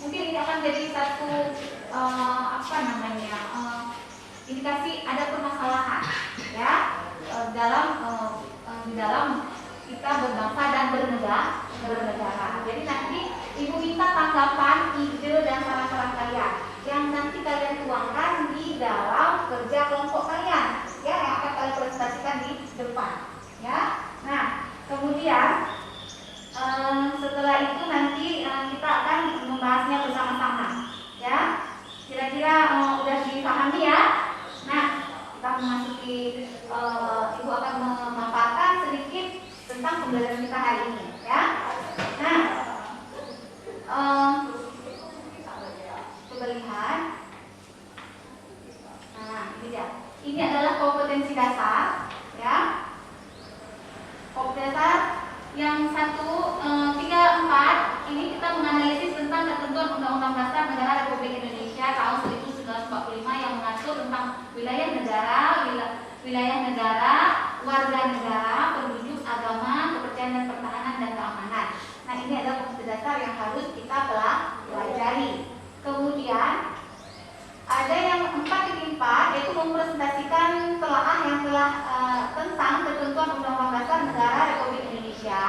Mungkin ini akan jadi satu indikasi ada permasalahan ya di dalam kita berbangsa dan bernegara. Jadi nanti Ibu minta tanggapan, ide dan saran-saran kalian yang nanti kalian tuangkan di dalam kerja kelompok kalian ya, yang akan kalian presentasikan di depan ya. Nah, kemudian setelah itu nanti kita akan membahasnya bersama-sama ya. Kira-kira udah dipahami ya. Nah, kita memasuki Ibu akan memaparkan sedikit tentang pembelajaran kita hari ini ya. Nah, coba lihat. Nah, ini dia. Ini adalah kompetensi dasar ya. Kompetensi dasar yang 1, 3, 4 ini kita menganalisis tentang ketentuan Undang-Undang Dasar Negara Republik Indonesia tahun 1945 yang mengatur tentang wilayah negara, warga negara, penduduk, agama, kepercayaan dan pertahanan dan keamanan. Nah, ini adalah kompetensi dasar yang harus kita pelajari. Kemudian ada yang 4.4 yaitu mempresentasikan telaah yang telah tentang ketentuan Undang-Undang Dasar Negara Republik Indonesia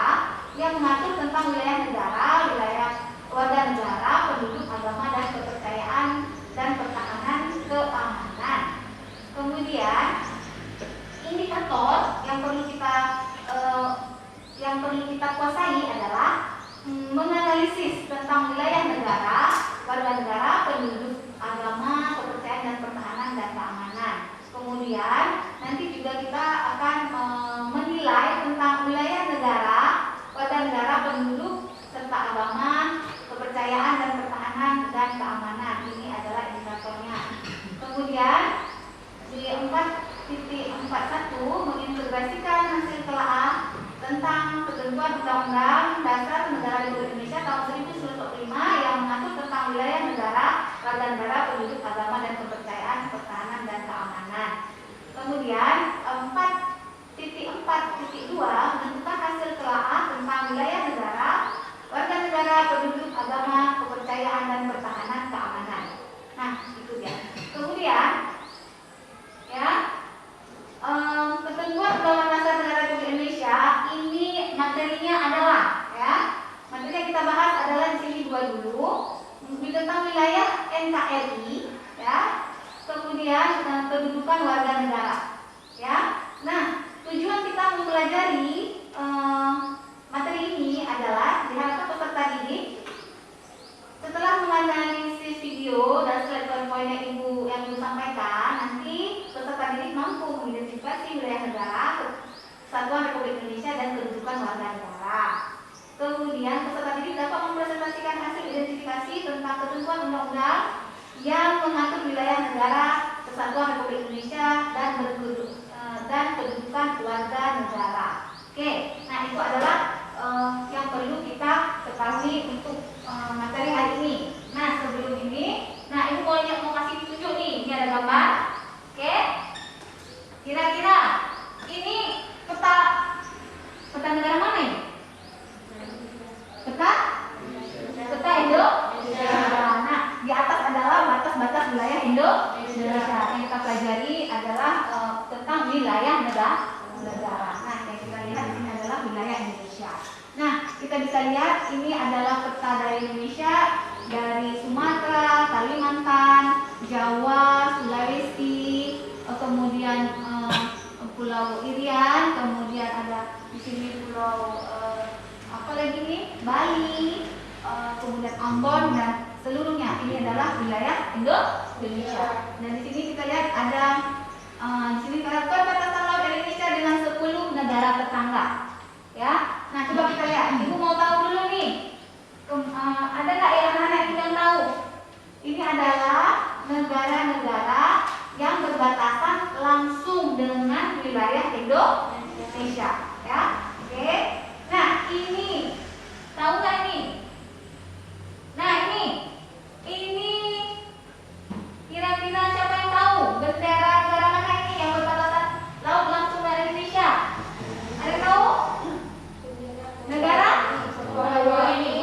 yang mengatur tentang wilayah negara, wilayah warga negara, penduduk, agama dan kepercayaan dan pertahanan keamanan. Kemudian indikator yang perlu kita kuasai adalah menganalisis tentang wilayah negara, warga negara, penduduk, agama, kepercayaan dan pertahanan dan keamanan. Kemudian nanti juga kita akan menilai tentang wilayah negara, warga negara, penduduk, serta agama, kepercayaan dan pertahanan dan keamanan. Ini adalah indikatornya. Kemudian di 4.41 mengintegrasikan hasil telaah tentang ketentuan Undang-Undang Dasar Negara Republik Indonesia tahun 1945 yang mengatur tentang wilayah negara, warga negara, penduduk, agama dan kepercayaan, pertahanan dan keamanan. Kemudian 4.4.2 menentukan hasil telaah tentang wilayah negara, warga negara, penduduk, agama, kepercayaan dan pertahanan keamanan. Nah, itu dia. Kemudian ya, ketentuan Undang-Undang Dasar Negara Republik Indonesia ini materinya adalah ya, materi yang kita bahas adalah di sini dulu tentang wilayah NKRI ya, kemudian kedudukan warga negara ya. Nah, tujuan kita mempelajari materi ini adalah diharapkan peserta didik setelah menganalisis video dan slide PowerPoint yang Ibu sampaikan, nanti peserta didik mampu mengidentifikasi wilayah negara, kesatuan Republik Indonesia dan kedudukan warga negara. Kemudian peserta didik dapat mempresentasikan hasil identifikasi tentang ketentuan undang-undang yang mengatur wilayah negara, kesatuan Republik Indonesia dan kedudukan warga negara. Oke, nah itu adalah yang perlu kita ketahui untuk materi hari ini. Nah, sebelum ini, Ibu mau kasih tunjuk nih, ini ada gambar. Oke, kira-kira ini peta negara mana ini? Peta Indonesia. Nah, di atas adalah batas-batas wilayah Indonesia. Yang kita pelajari adalah tentang wilayah negara. Nah, yang kita lihat di sini adalah wilayah Indonesia. Nah, kita bisa lihat ini adalah peta dari Indonesia, dari Sumatera, Kalimantan, Jawa, Sulawesi, kemudian Pulau Irian, kemudian ada di sini Pulau Bali, kemudian Ambon dan seluruhnya. Ini adalah wilayah Indonesia. Dan di sini kita lihat ada di sini perbatasan laut Indonesia dengan 10 negara tetangga. Ya, nah coba kita lihat. Ibu mau tahu dulu nih, ada nggak ya anak-anak yang tahu? Ini adalah negara-negara yang berbatasan langsung dengan wilayah Indonesia. Ya, oke. Nah ini, tahu nggak ini? Nah ini kira-kira siapa yang tahu bendera negara mana ini yang berbatasan laut langsung dengan Indonesia? Ada yang tahu? Negara? Ini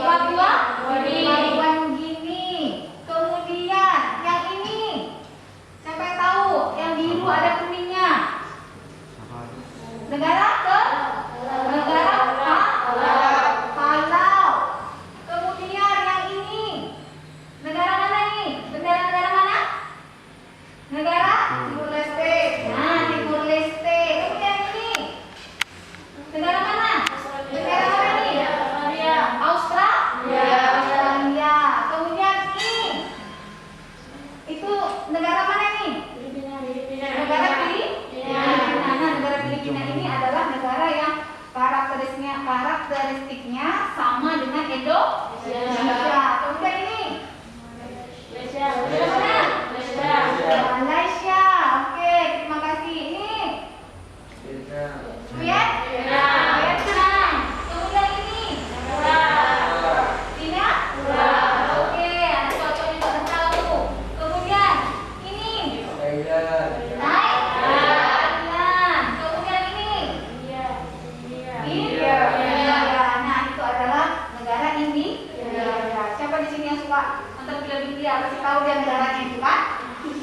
mahasiswa nonton film India pasti tahu dia negaranya itu kan?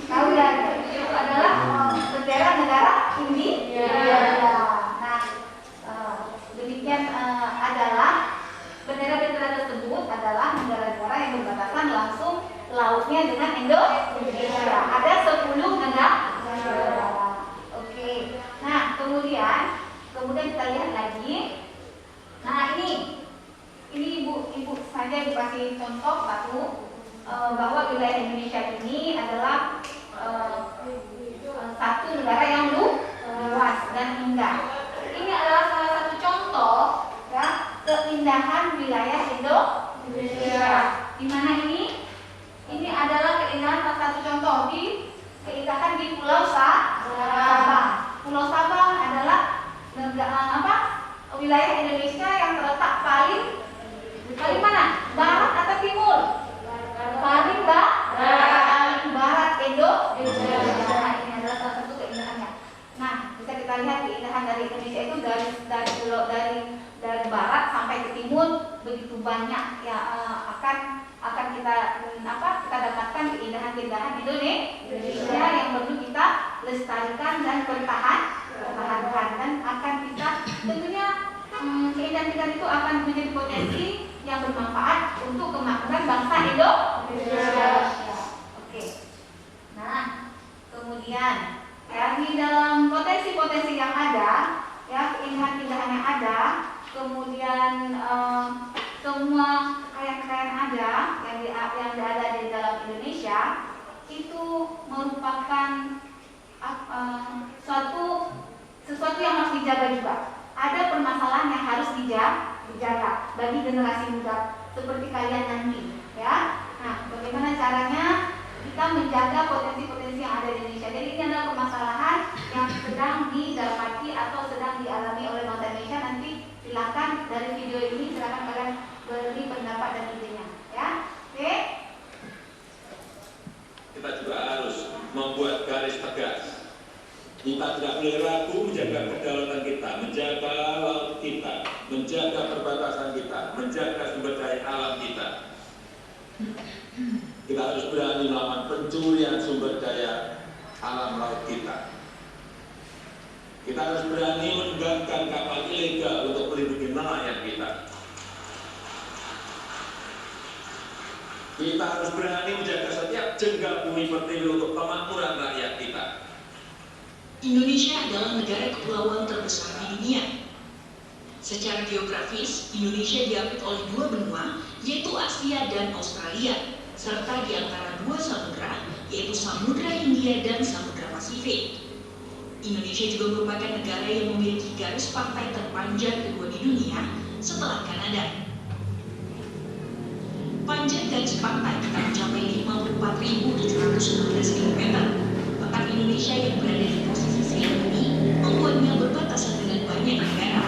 Tahu ya, itu adalah bendera negara India. Nah, demikian adalah bendera-bendera tersebut adalah negara-negara yang berbatasan langsung lautnya dengan Indonesia. Ada 10 negara. Oke. Nah, kemudian kita lihat lagi. Nah, ini ibu saja dikasih contoh satu bahwa wilayah Indonesia ini adalah satu negara yang luas dan indah. Ini adalah salah satu contoh ya keindahan wilayah Indonesia. Di mana ini? Ini adalah keindahan salah satu contoh keindahan di Pulau Sabang. Pulau Sabang adalah wilayah Indonesia yang terletak paling mana? Barat atau timur? Paling barat Indonesia. Nah, ini adalah salah satu keindahannya. Nah, bisa kita lihat keindahan dari Indonesia itu dari barat sampai ke timur begitu banyak ya akan kita dapatkan keindahan Indonesia yang perlu kita lestarikan dan pertahankan dan akan kita tentunya keindahan itu akan menjadi potensi yang bermanfaat untuk kemakmuran bangsa Indonesia. Oke. Nah, kemudian ya di dalam potensi-potensi yang ada, ya keindahan-keindahan yang ada, kemudian semua kekayaan-kekayaan ada yang ada di dalam Indonesia itu merupakan sesuatu yang harus dijaga juga. Ada permasalahan yang harus dijaga bagi generasi muda seperti kalian nanti, ya. Nah, bagaimana caranya kita menjaga potensi-potensi yang ada di Indonesia? Jadi ini adalah permasalahan yang sedang didapati atau sedang dialami oleh bangsa Indonesia. Nanti silakan dari video ini silakan kalian beri pendapat dan idenya, ya. Oke. Kita juga harus membuat garis tegas. Kita tidak boleh ragu menjaga kedaulatan kita, menjaga laut kita, menjaga perbatasan kita, menjaga sumber daya alam kita. Kita harus berani melawan pencurian sumber daya alam laut kita. Kita harus berani menenggelamkan kapal ilegal untuk melindungi nelayan kita. Kita harus berani menjaga setiap jengkal bumi pertiwi untuk kemakmuran rakyat kita. Indonesia adalah negara kepulauan terbesar di dunia. Secara geografis, Indonesia diapit oleh dua benua, yaitu Asia dan Australia, serta di antara dua samudra, yaitu Samudra Hindia dan Samudra Pasifik. Indonesia juga merupakan negara yang memiliki garis pantai terpanjang kedua di dunia setelah Kanada. Panjang garis pantai kita mencapai 54.716 km. Letak Indonesia yang berada di posisi silang ini membuatnya berbatasan dengan banyak negara.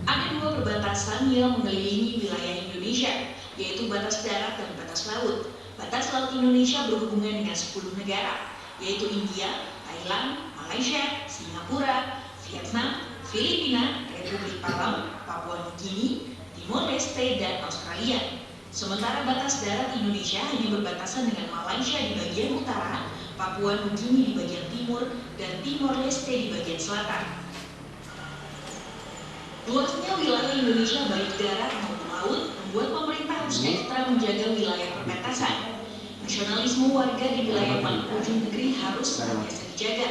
Ada dua perbatasan yang mengelilingi wilayah Indonesia, yaitu batas darat dan batas laut. Batas laut Indonesia berhubungan dengan 10 negara, yaitu India, Thailand, Malaysia, Singapura, Vietnam, Filipina, Republik Palau, Papua Nugini, Timor Leste, dan Australia. Sementara batas darat Indonesia hanya berbatasan dengan Malaysia di bagian utara, Papua Nugini di bagian timur, dan Timor Leste di bagian selatan. Luasnya wilayah Indonesia baik darat maupun laut membuat pemerintah harus ekstra menjaga wilayah perbatasan. Nasionalisme warga di wilayah paling ujung negeri harus senantiasa dijaga.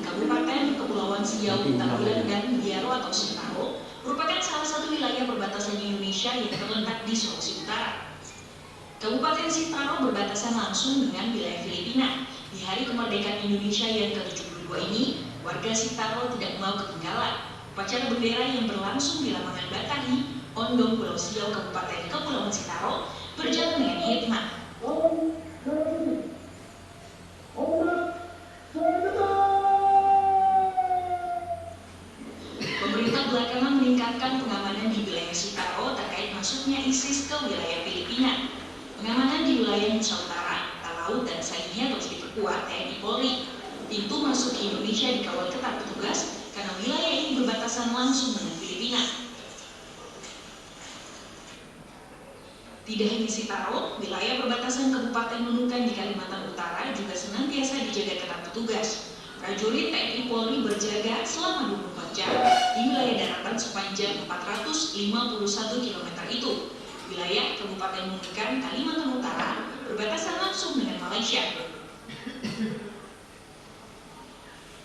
Kabupaten Kepulauan Siau, Tambilan, dan Biaro atau Sitaro merupakan salah satu wilayah perbatasan Indonesia yang terletak di Sulawesi Utara. Kabupaten Sitaro berbatasan langsung dengan wilayah Filipina. Di hari kemerdekaan Indonesia yang ke-72 ini, warga Sitaro tidak mau ketinggalan. Upacara bendera yang berlangsung di lapangan Batahi, Ondong, Pulau Siau, Kabupaten Kepulauan Sitaro berjalan dengan hikmat. Pemerintah belakangan meningkatkan pengamanan di wilayah Sitaro terkait masuknya ISIS ke wilayah Filipina. Pengamanan di wilayah Nusa Utara, Talaut, dan Sainya terus diperkuat TNI Polri. Pintu masuk ke Indonesia dikawal ketat petugas karena wilayah ini berbatasan langsung dengan Filipina. Tidak hanya Sitaro, wilayah perbatasan Kabupaten Nunukan di Kalimantan Utara juga senantiasa dijaga ketat petugas. Prajurit TNI Polri berjaga selama 24 jam di wilayah daratan sepanjang 451 km itu. Wilayah Kabupaten Nunukan, Kalimantan Utara berbatasan langsung dengan Malaysia.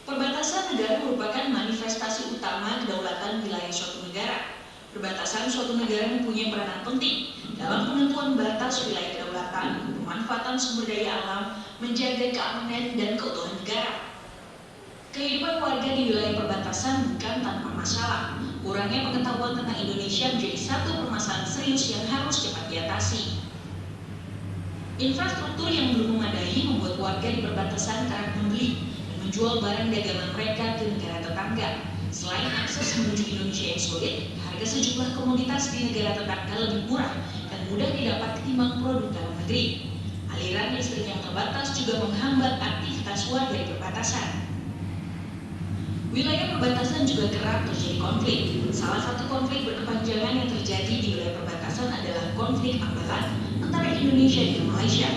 Perbatasan negara merupakan manifestasi utama kedaulatan wilayah suatu negara. Perbatasan suatu negara mempunyai peranan penting dalam penentuan batas wilayah kedaulatan, pemanfaatan sumber daya alam, menjaga keamanan dan keutuhan negara. Kehidupan warga di wilayah perbatasan bukan tanpa masalah. Kurangnya pengetahuan tentang Indonesia menjadi satu permasalahan serius yang harus cepat diatasi. Infrastruktur yang belum memadai membuat warga di perbatasan kerap membeli dan menjual barang dagangan mereka ke negara tetangga. Selain akses menuju Indonesia yang sulit, harga sejumlah komoditas di negara tetangga lebih murah dan mudah didapat ketimbang produk dalam negeri. Aliran listrik yang terbatas juga menghambat aktivitas warga di perbatasan. Wilayah perbatasan juga kerap terjadi konflik. Salah satu konflik berkepanjangan yang terjadi di wilayah perbatasan adalah konflik Ambalat antara Indonesia dan Malaysia.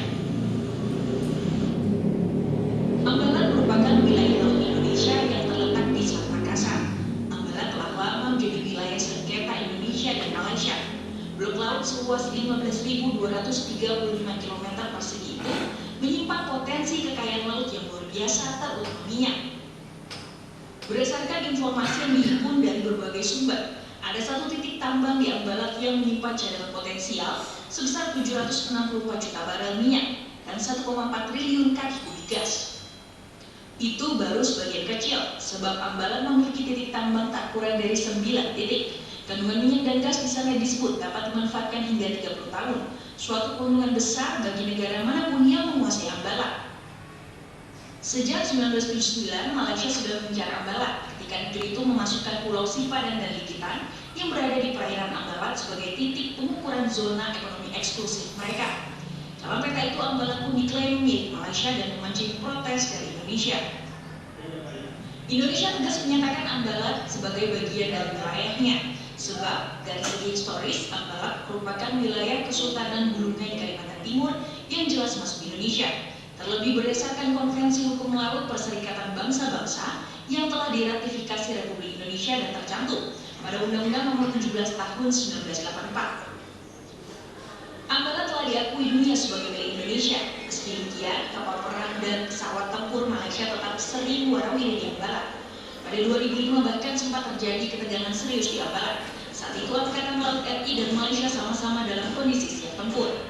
Ambalat merupakan wilayah laut Indonesia yang terletak di Selat Makassar. Ambalat telah lama menjadi wilayah sengketa Indonesia dan Malaysia. Blok laut seluas 15.235 km persegi itu menyimpan potensi kekayaan laut yang luar biasa terutama minyak. Berdasarkan informasi yang dihimpun dari berbagai sumber, ada satu titik tambang di Ambalat yang menyimpan cadangan potensial sebesar 764 juta barel minyak dan 1,4 triliun kaki kubik gas. Itu baru sebagian kecil, sebab Ambalat memiliki titik tambang tak kurang dari 9 titik. Kandungan minyak dan gas di sana disebut dapat dimanfaatkan hingga 30 tahun, suatu keuntungan besar bagi negara manapun yang menguasai Ambalat. Sejak 1979, Malaysia sudah mengejar Ambalat ketika negeri itu memasukkan Pulau Sipadan dan Likitan yang berada di perairan Ambalat sebagai titik pengukuran zona ekonomi eksklusif mereka. Dalam peta itu, Ambalat pun diklaim milik Malaysia dan memancing protes dari Indonesia. Indonesia tegas menyatakan Ambalat sebagai bagian dari wilayahnya, sebab dari segi historis, Ambalat merupakan wilayah Kesultanan Brunei di Kalimantan Timur yang jelas masuk Indonesia. Terlebih berdasarkan Konvensi Hukum Laut Perserikatan Bangsa-Bangsa yang telah diratifikasi Republik Indonesia dan tercantum pada Undang-Undang Nomor 17 Tahun 1984. Ambalat telah diakui dunia sebagai milik Indonesia. Meski demikian, kapal perang dan pesawat tempur Malaysia tetap sering warawiri di Ambalat. Pada 2005 bahkan sempat terjadi ketegangan serius di Ambalat. Saat itu Angkatan Laut RI dan Malaysia sama-sama dalam kondisi siap tempur.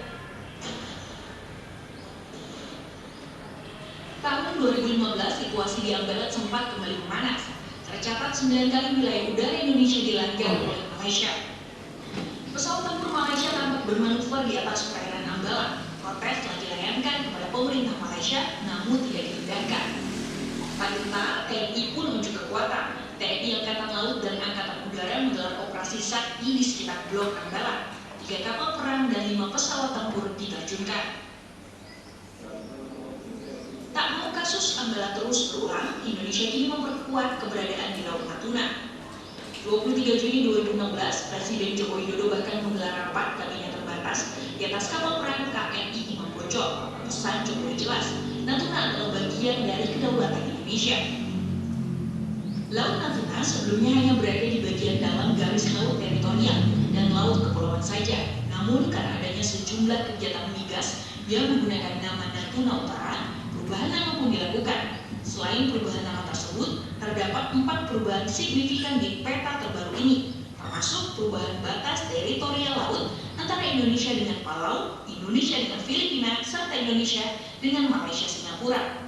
Tahun 2015, situasi di Ambalat sempat kembali memanas. Tercatat 9 kali wilayah udara Indonesia dilanggar oleh Malaysia. Pesawat tempur Malaysia tampak bermanuver di atas perairan Ambalat. Protes telah dilayangkan kepada pemerintah Malaysia, namun tidak dihindarkan. Tak gentar, TNI pun unjuk kekuatan. TNI Angkatan Laut dan Angkatan Udara menggelar operasi Sakti di sekitar blok Ambalat. 3 kapal perang dan 5 pesawat tempur diterjunkan. Tak mau kasus Ambalat terus berulang, Indonesia kini memperkuat keberadaan di Laut Natuna. 23 Juni 2016, Presiden Joko Widodo bahkan menggelar rapat kabinet terbatas di atas kapal perang KRI Imam Bonjol. Pesan Jokowi jelas, Natuna adalah bagian dari kedaulatan Indonesia. Laut Natuna sebelumnya hanya berada di bagian dalam garis laut teritorial dan laut kepulauan saja. Namun karena adanya sejumlah kegiatan migas yang menggunakan nama Natuna Utara, perubahan nama pun dilakukan. Selain perubahan nama tersebut, terdapat 4 perubahan signifikan di peta terbaru ini, termasuk perubahan batas teritorial laut antara Indonesia dengan Palau, Indonesia dengan Filipina, serta Indonesia dengan Malaysia Singapura.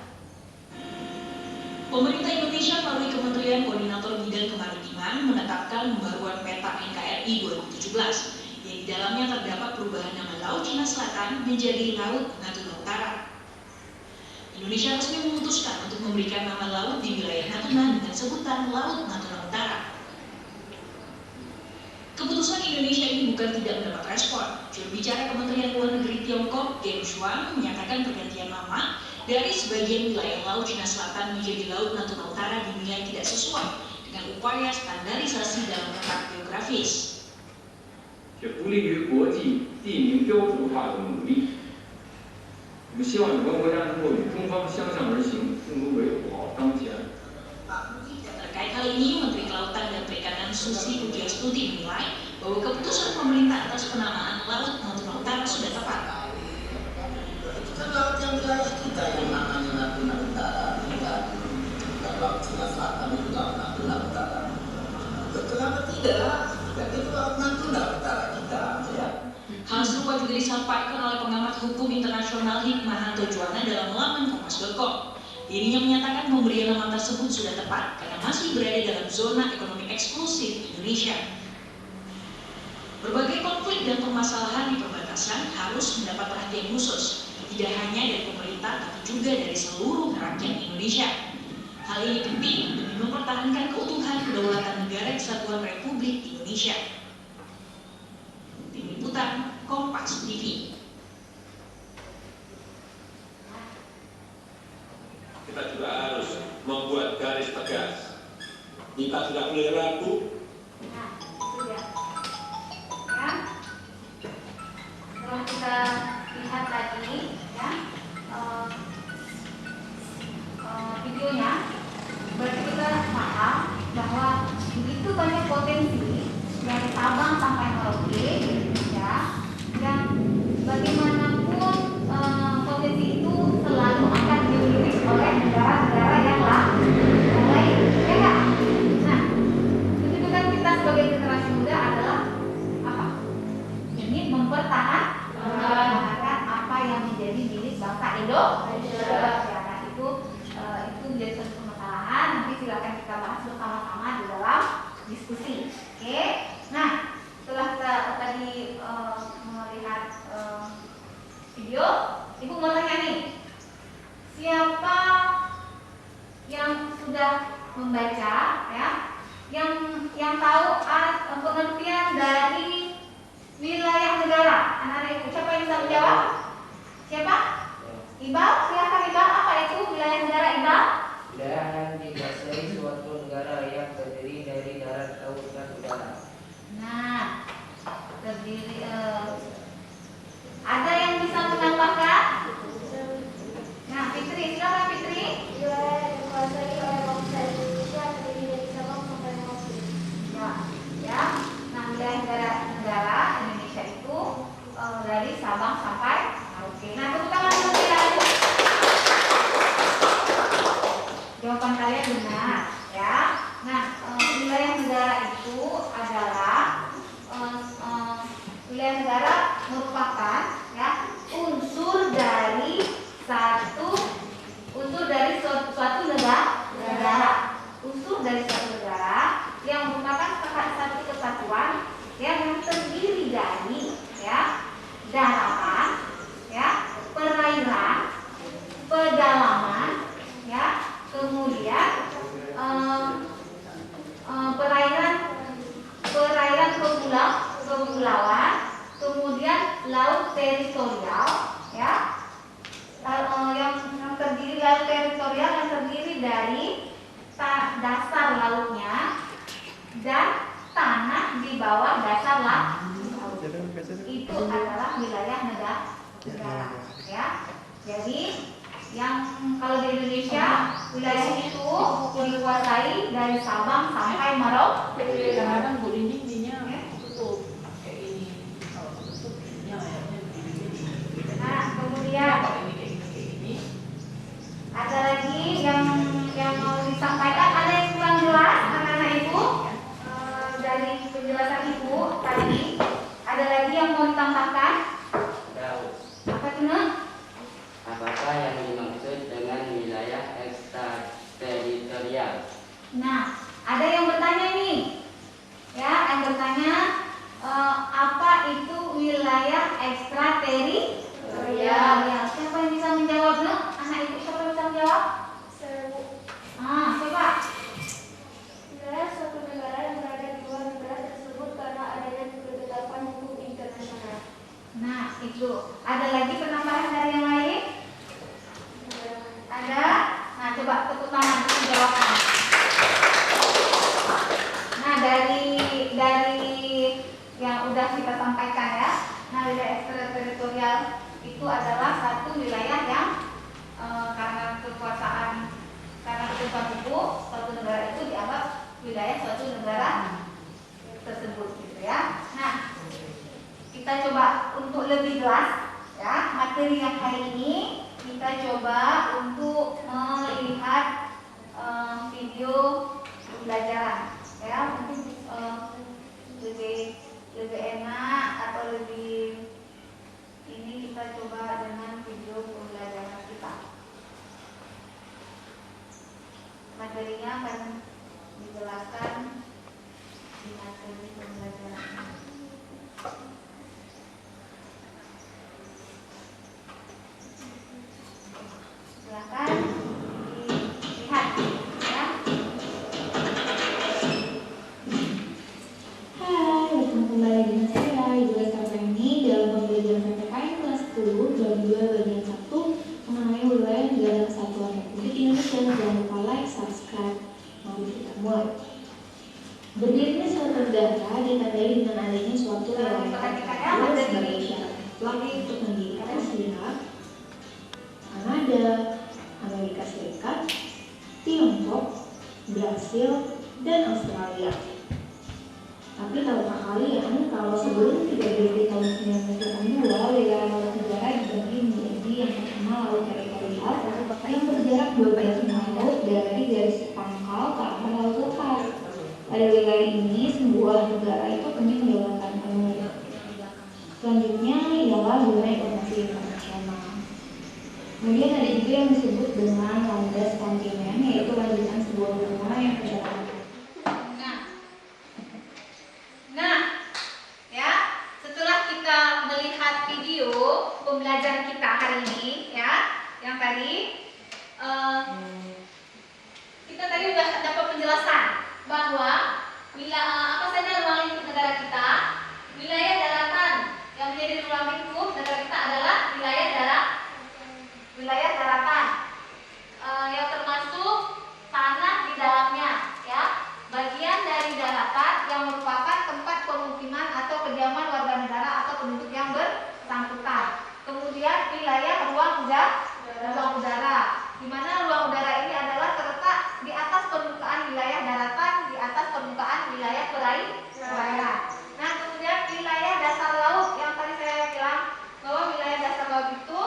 Pemerintah Indonesia melalui Kementerian Koordinator Bidang Kemaritiman menetapkan pembaruan peta NKRI 2017, yang di dalamnya terdapat perubahan nama Laut Cina Selatan menjadi Laut Natuna Utara. Indonesia resmi memutuskan untuk memberikan nama laut di wilayah Natuna dengan sebutan Laut Natuna Utara. Keputusan Indonesia ini bukan tidak mendapat respon. Juru bicara Kementerian Luar Negeri Tiongkok, Geng Shuang, menyatakan pergantian nama dari sebagian wilayah Laut Cina Selatan menjadi Laut Natuna Utara dinilai tidak sesuai dengan upaya standarisasi dalam peta geografis. 不利于国际地名标准化的努力。我们希望有关国家能够与中方相向而行，共同维护好当前。 Terkait hal ini, Menteri Kelautan dan Perikanan Susi Pujiastuti menilai bahwa keputusan pemerintah atas penamaan Laut Natuna Utara sudah tepat. Itu kan laut yang wilayah kita yang namanya Natuna Utara, bukan Laut Cina Selatan itu Laut Natuna Utara. Kenapa tidak? Dan itu Laut Natuna Utara kita, ya. Hal serupa juga disampaikan oleh pengamat hukum internasional Hikmahanto Juwana dalam laman kompas.com. Dirinya menyatakan pemberian nama tersebut sudah tepat karena masih berada dalam zona ekonomi eksklusif Indonesia. Berbagai konflik dan permasalahan di perbatasan harus mendapat perhatian khusus, tidak hanya dari pemerintah tapi juga dari seluruh rakyat Indonesia. Hal ini penting demi mempertahankan keutuhan kedaulatan negara Kesatuan Republik Indonesia. Tim Liputan Kompas TV. Kita juga harus membuat garis tegas. Kita tidak boleh ragu. Nah, itu ya. Ya. Setelah kita lihat tadi, ya, videonya, berarti kita paham bahwa begitu banyak potensi dari Sabang sampai Merauke, ya, dan bagaimanapun potensi itu selalu akan dimiliki oleh negara-negara yang lain, ya nggak? Nah, kedudukan kita sebagai generasi muda adalah apa? Ingin mempertahankan apa yang menjadi milik bangsa Indonesia. Nah, itu menjadi satu permasalahan. Nanti silakan kita bahas bersama-sama di dalam diskusi. Oke? Nah, setelah kita tadi melihat video, Ibu mau tanya nih, siapa yang sudah membaca, ya, yang tahu pengertian dari wilayah negara? Anak-anak Ibu, siapa yang bisa menjawab? Siapa? Iqbal, silakan Iqbal. Apa itu wilayah negara, Iqbal? Wilayah yang dikuasai suatu negara yang terdiri dari darat, laut, dan udara. Nah, terdiri ada yang bisa menambahkan? Nah, Fitri, silakan Fitri. Wilayah yang dikuasai oleh bangsa Indonesia terdiri dari Sabang sampai Merauke. Ya. Nah, wilayah negara Indonesia itu dari Sabang sampai Merauke. Nah, tepuk tangan dulu ya. Jawaban kalian benar, ya. Nah, wilayah negara itu adalah wilayah negara merupakan, ya, unsur dari suatu negara, unsur dari suatu negara yang merupakan satu kesatuan yang terdiri dari, ya, daratan, ya, perairan, pedalaman, ya, kemudian perairan kepulauan, kemudian laut teritorial, ya, yang terdiri laut teritorial yang terdiri dari dasar lautnya dan tanah di bawah dasar laut. Itu adalah wilayah negara, ya. Jadi yang kalau di Indonesia wilayah itu dikuasai dari Sabang sampai Merauke. Kadang-kadang Bu Lini ininya tutup kayak ini, kalau tutup ininya layarnya begini. Nah, kemudian Kalau ini kayak ini. ada lagi yang mau disampaikan, ada yang kurang jelas anak-anak Ibu dari penjelasan Ibu tadi, ada lagi yang mau ditambahkan? Apa itu, Nak? Apakah yang dimaksud dengan wilayah ekstrateritorial? Nah, ada yang bertanya nih, ya, yang bertanya apa itu wilayah ekstrateritorial? Ya, siapa yang bisa menjawab, Nak? Anak Ibu, siapa yang bisa menjawab? Coba. Wilayah suatu negara yang berada di luar negara tersebut karena adanya ketetapan hukum internasional. Nah, itu. Ada lagi penambahan dari yang lain? Ada? Nah, coba tepuk tangan untuk jawaban. Nah, dari yang udah kita sampaikan, ya. Nah, wilayah ekstrateritorial teritorial itu adalah satu wilayah yang karena kekuasaan, karena ketentuan hukum, suatu negara itu dianggap wilayah suatu negara tersebut, gitu ya. Nah, kita coba untuk lebih jelas, ya, materi yang hari ini kita coba untuk melihat video pembelajaran, ya, mungkin lebih enak atau lebih ini kita coba dengan video pembelajaran kita. Materinya akan dijelaskan di materi pembelajaran. Silakan dilihat, ya. Hai, bertemu kembali dengan saya, Ibu Estapreni dalam pembelajaran PPKN kelas 10 bab 2 bagian 1 mengenai wilayah negara kesatuan Republik Indonesia. Jangan lupa like, subscribe. Mari kita mulai. Berdirinya suatu negara ditandai dengan adanya suatu wilayah sebagai syarat mutlak untuk mendirikan Singapura, Kanada, Amerika Serikat, Tiongkok, Brasil, dan Australia. Tapi tahukah kalian kalau sebelum 3 Juli tahun 1982, wilayah laut negara dibagi menjadi yang pertama laut teritorial yang berjarak 12 mil dari garis pangkal ke arah laut lepas. Pada wilayah ini, sebuah negara itu punya kedaulatan penuh. Selanjutnya ialah zona ekonomi internasional. Kemudian ada juga yang disebut dengan landas kontinen, yaitu lanjutan sebuah benua yang berjalan. Nah, ya, setelah kita melihat video pembelajaran kita hari ini, ya, yang tadi kita tadi sudah dapat penjelasan bahwa apa saja ruang lingkup negara kita. Wilayah daratan yang menjadi ruang lingkup negara kita adalah wilayah daratan yang termasuk tanah di dalamnya, ya, bagian dari daratan yang merupakan tempat pemukiman atau kediaman warga negara atau penduduk yang bersangkutan. Kemudian wilayah ruang udara, di mana ruang udara ini adalah terletak di atas permukaan wilayah daratan, di atas permukaan wilayah perairan. Nah, kemudian wilayah dasar laut yang tadi saya bilang bahwa wilayah dasar laut itu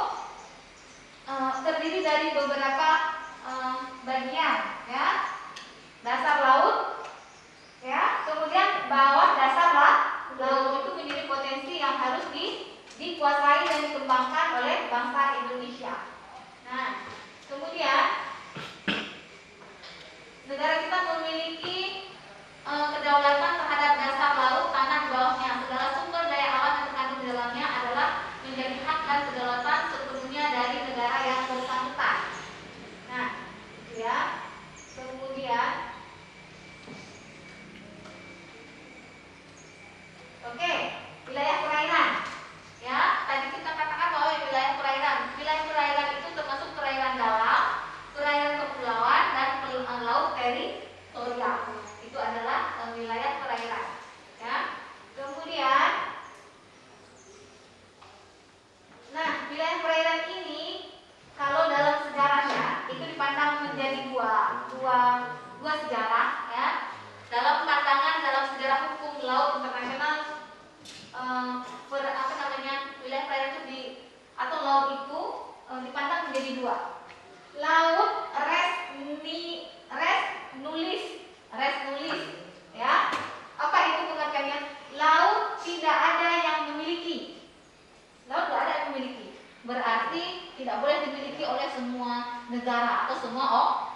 terdiri dari beberapa bagian, ya. Dasar laut, ya. Kemudian bawah dasar laut itu menjadi potensi yang harus dikuasai dan dikembangkan oleh bangsa Indonesia. Nah, kemudian negara kita memiliki kedaulatan terhadap dasar laut, tanah di bawahnya. Segala sumber daya alam yang terkandung di dalamnya adalah menjadi hak dan kedaulatan sepenuhnya dari negara yang bersangkutan. Nah, ya. Kemudian, oke, wilayah perairan. Ya, tadi kita katakan bahwa wilayah perairan itu termasuk perairan dalam, perairan kepulauan, dan laut teritorial. Itu adalah wilayah perairan. Ya. Kemudian, nah, wilayah perairan ini kalau dalam sejarahnya itu dipandang menjadi dua sejarah, ya. Dalam sejarah hukum laut internasional, wilayah perairan itu atau laut itu dipandang menjadi dua. Laut res nulis, ya. Apa itu pengertiannya? Laut tidak ada yang memiliki. Laut tidak ada yang memiliki. Berarti tidak boleh dimiliki oleh semua negara atau semua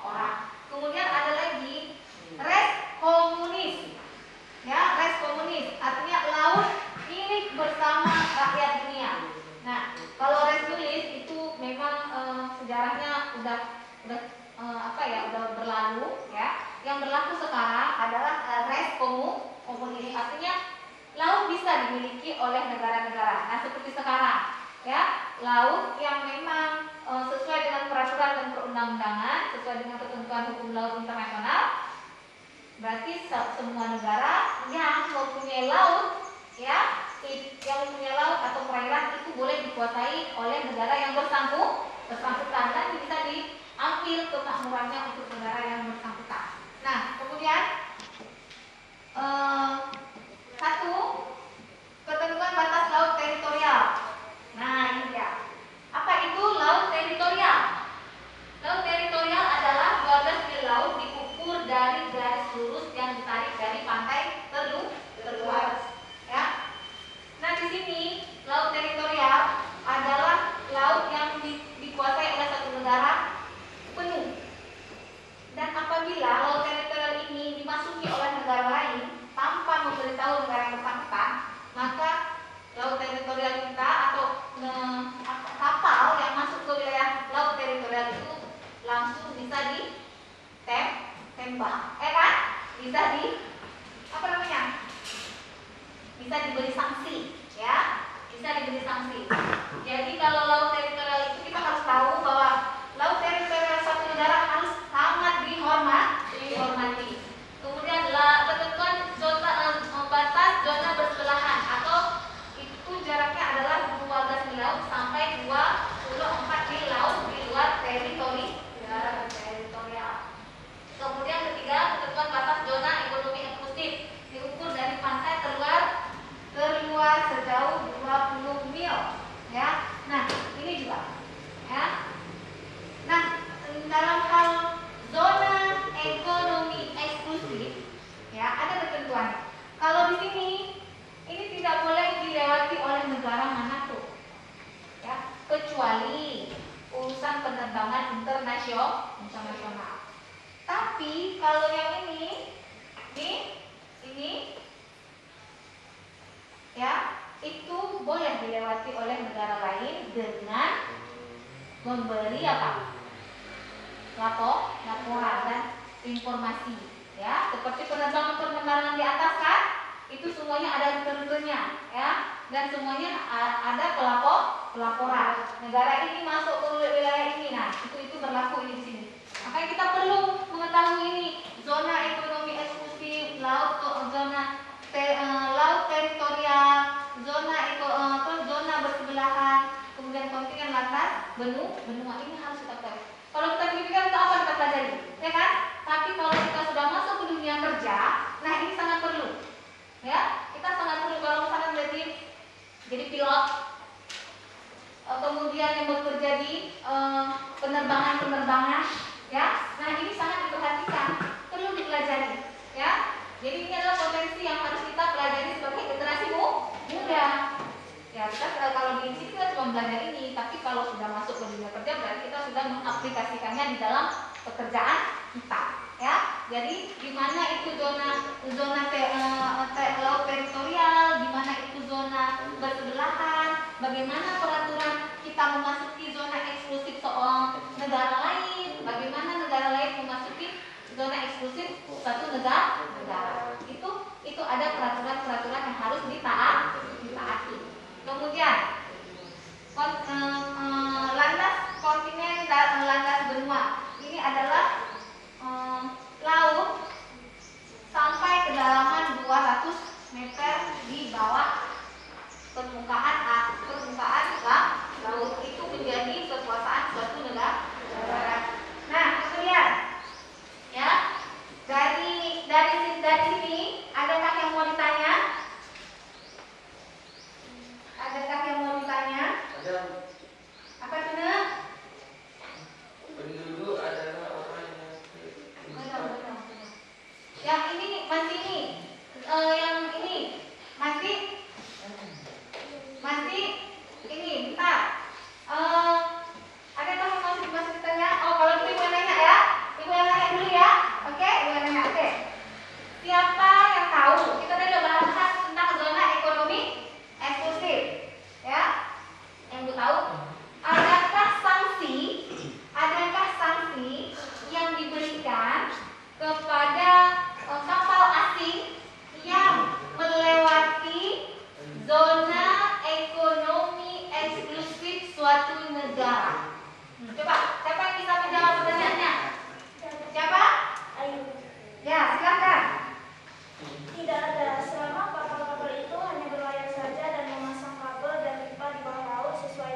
orang. Kemudian ada lagi res komunis. Ya, res komunis artinya laut milik bersama rakyat dunia. Nah, kalau res nulis itu memang sejarahnya udah berlalu, ya. Yang berlaku sekarang adalah res komunis, artinya laut bisa dimiliki oleh negara-negara. Nah, seperti sekarang, ya, laut yang memang sesuai dengan peraturan dan perundang-undangan, sesuai dengan ketentuan hukum laut internasional, berarti semua negara yang mempunyai laut, ya, yang mempunyai laut atau perairan itu boleh dikuasai oleh negara yang bersangkutan dan bisa diambil kemakmurannya untuk negara yang bersangkutan. Nah, kemudian satu, ketentuan batas laut teritorial. Nah, ini dia. Apa itu laut teritorial? Laut teritorial adalah 12 mil laut diukur dari garis lurus yang ditarik dari pantai terluar. Ya. Nah, di sini laut teritorial adalah laut yang dikuasai oleh satu negara penuh. Dan apabila laut teritorial ini dimasuki oleh negara lain tanpa memberitahu negara yang bersangkutan, maka laut teritorial kita atau kapal yang masuk ke wilayah laut teritorial itu langsung bisa ditembak, kan? Bisa bisa diberi sanksi, ya, bisa diberi sanksi. Jadi kalau laut teritorial itu kita harus tahu bahwa laut teritorial satu negara harus sangat dihormati. Kemudian ketentuan batas zona bersebelahan atau itu jaraknya adalah 12 mil laut sampai 24 mil laut di luar teritorial. Kemudian ketiga, ketentuan batas zona ekonomi eksklusif diukur dari pantai terluar sejauh 20 mil, ya. Nah, ini juga, ya. Nah, dalam hal zona ekonomi eksklusif, ya, ada ketentuan. Kalau di sini ini tidak boleh dilewati oleh negara manapun, ya, kecuali urusan penerbangan internasional. Tapi kalau yang ini, ya, itu boleh dilewati oleh negara lain dengan memberi apa? Laporan dan informasi, ya, seperti penerbangan di atas kan, itu semuanya ada rute-rutenya, ya, dan semuanya ada pelaporan. Negara ini masuk ke wilayah ini, nah itu berlaku ini di sini. Makanya kita perlu mengetahui ini zona ekonomi eksklusif, zona laut teritorial, zona bersebelahan, kemudian kontinen lantas, benua ini harus kita tahu. Kalau kita pendidikan itu apa kita pelajari, ya kan? Tapi kalau kita sudah masuk ke dunia kerja, nah ini sangat perlu, ya. Kita sangat perlu kalau misalkan jadi pilot, kemudian yang bekerja di penerbangan, ya. Nah ini sangat diperhatikan, perlu dipelajari, ya. Jadi ini adalah potensi yang harus kita pelajari sebagai generasi muda. Ya, kita kalau di sini kita cuma belajar ini, tapi kalau sudah masuk ke dunia kerja berarti kita sudah mengaplikasikannya di dalam pekerjaan kita, ya. Jadi di mana itu zona laut teritorial, di mana itu zona bersebelahan, bagaimana peraturan kita memasuki zona eksklusif negara lain, bagaimana negara lain memasuki zona eksklusif suatu negara. Itu ada peraturan-peraturan yang harus ditaati. Kemudian landas kontinen dan landas benua ini adalah laut sampai kedalaman 200 meter di bawah permukaan laut, itu menjadi kekuasaan suatu negara. Nah, kemudian, ya, dari sini adakah yang mau ditanya? Ada. Apa itu, Nek? Penduduk adalah orang yang Benar. Yang ini masih yang ini masih ini bentar. Adakah yang masih ditanya? Oh, kalau itu ibu yang nanya ya, ibu yang nanya dulu ya. Oke, ibu yang nanya. Oke. Siapa yang tahu? Kita tadi udah bahas tentang zona ekonomi eksklusif, ya. Yang ibu tahu? Adakah sanksi yang diberikan kepada kapal asing yang melewati zona ekonomi eksklusif suatu negara? Coba, siapa yang bisa menjawab pertanyaannya? Siapa? Ayo. Ya, silakan. Tidak ada, selama kapal-kapal itu hanya berlayar saja dan memasang kabel dan pipa di bawah laut sesuai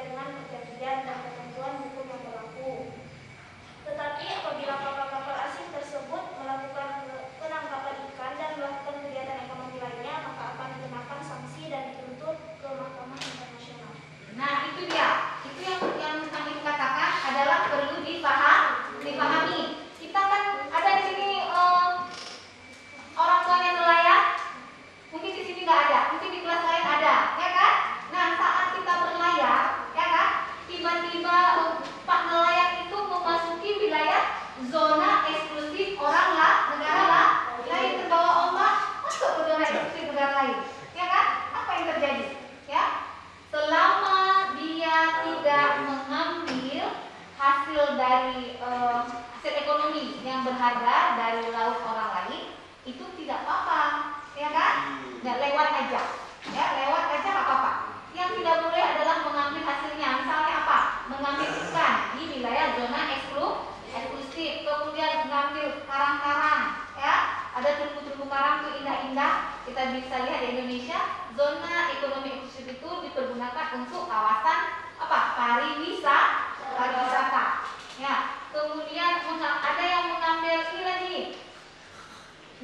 berharga dari laut orang lain itu tidak apa-apa, ya kan? Nggak lewat aja, ya lewat aja nggak apa-apa. Yang tidak boleh adalah mengambil hasilnya, misalnya apa? Mengambil ikan di wilayah zona eksklusif, kemudian mengambil karang-karang, ya ada terumbu-terumbu karang tuh indah-indah. Kita bisa lihat di Indonesia zona ekonomi eksklusif itu dipergunakan untuk kawasan apa? Pariwisata. Ya, kemudian ada yang mengambil ini lagi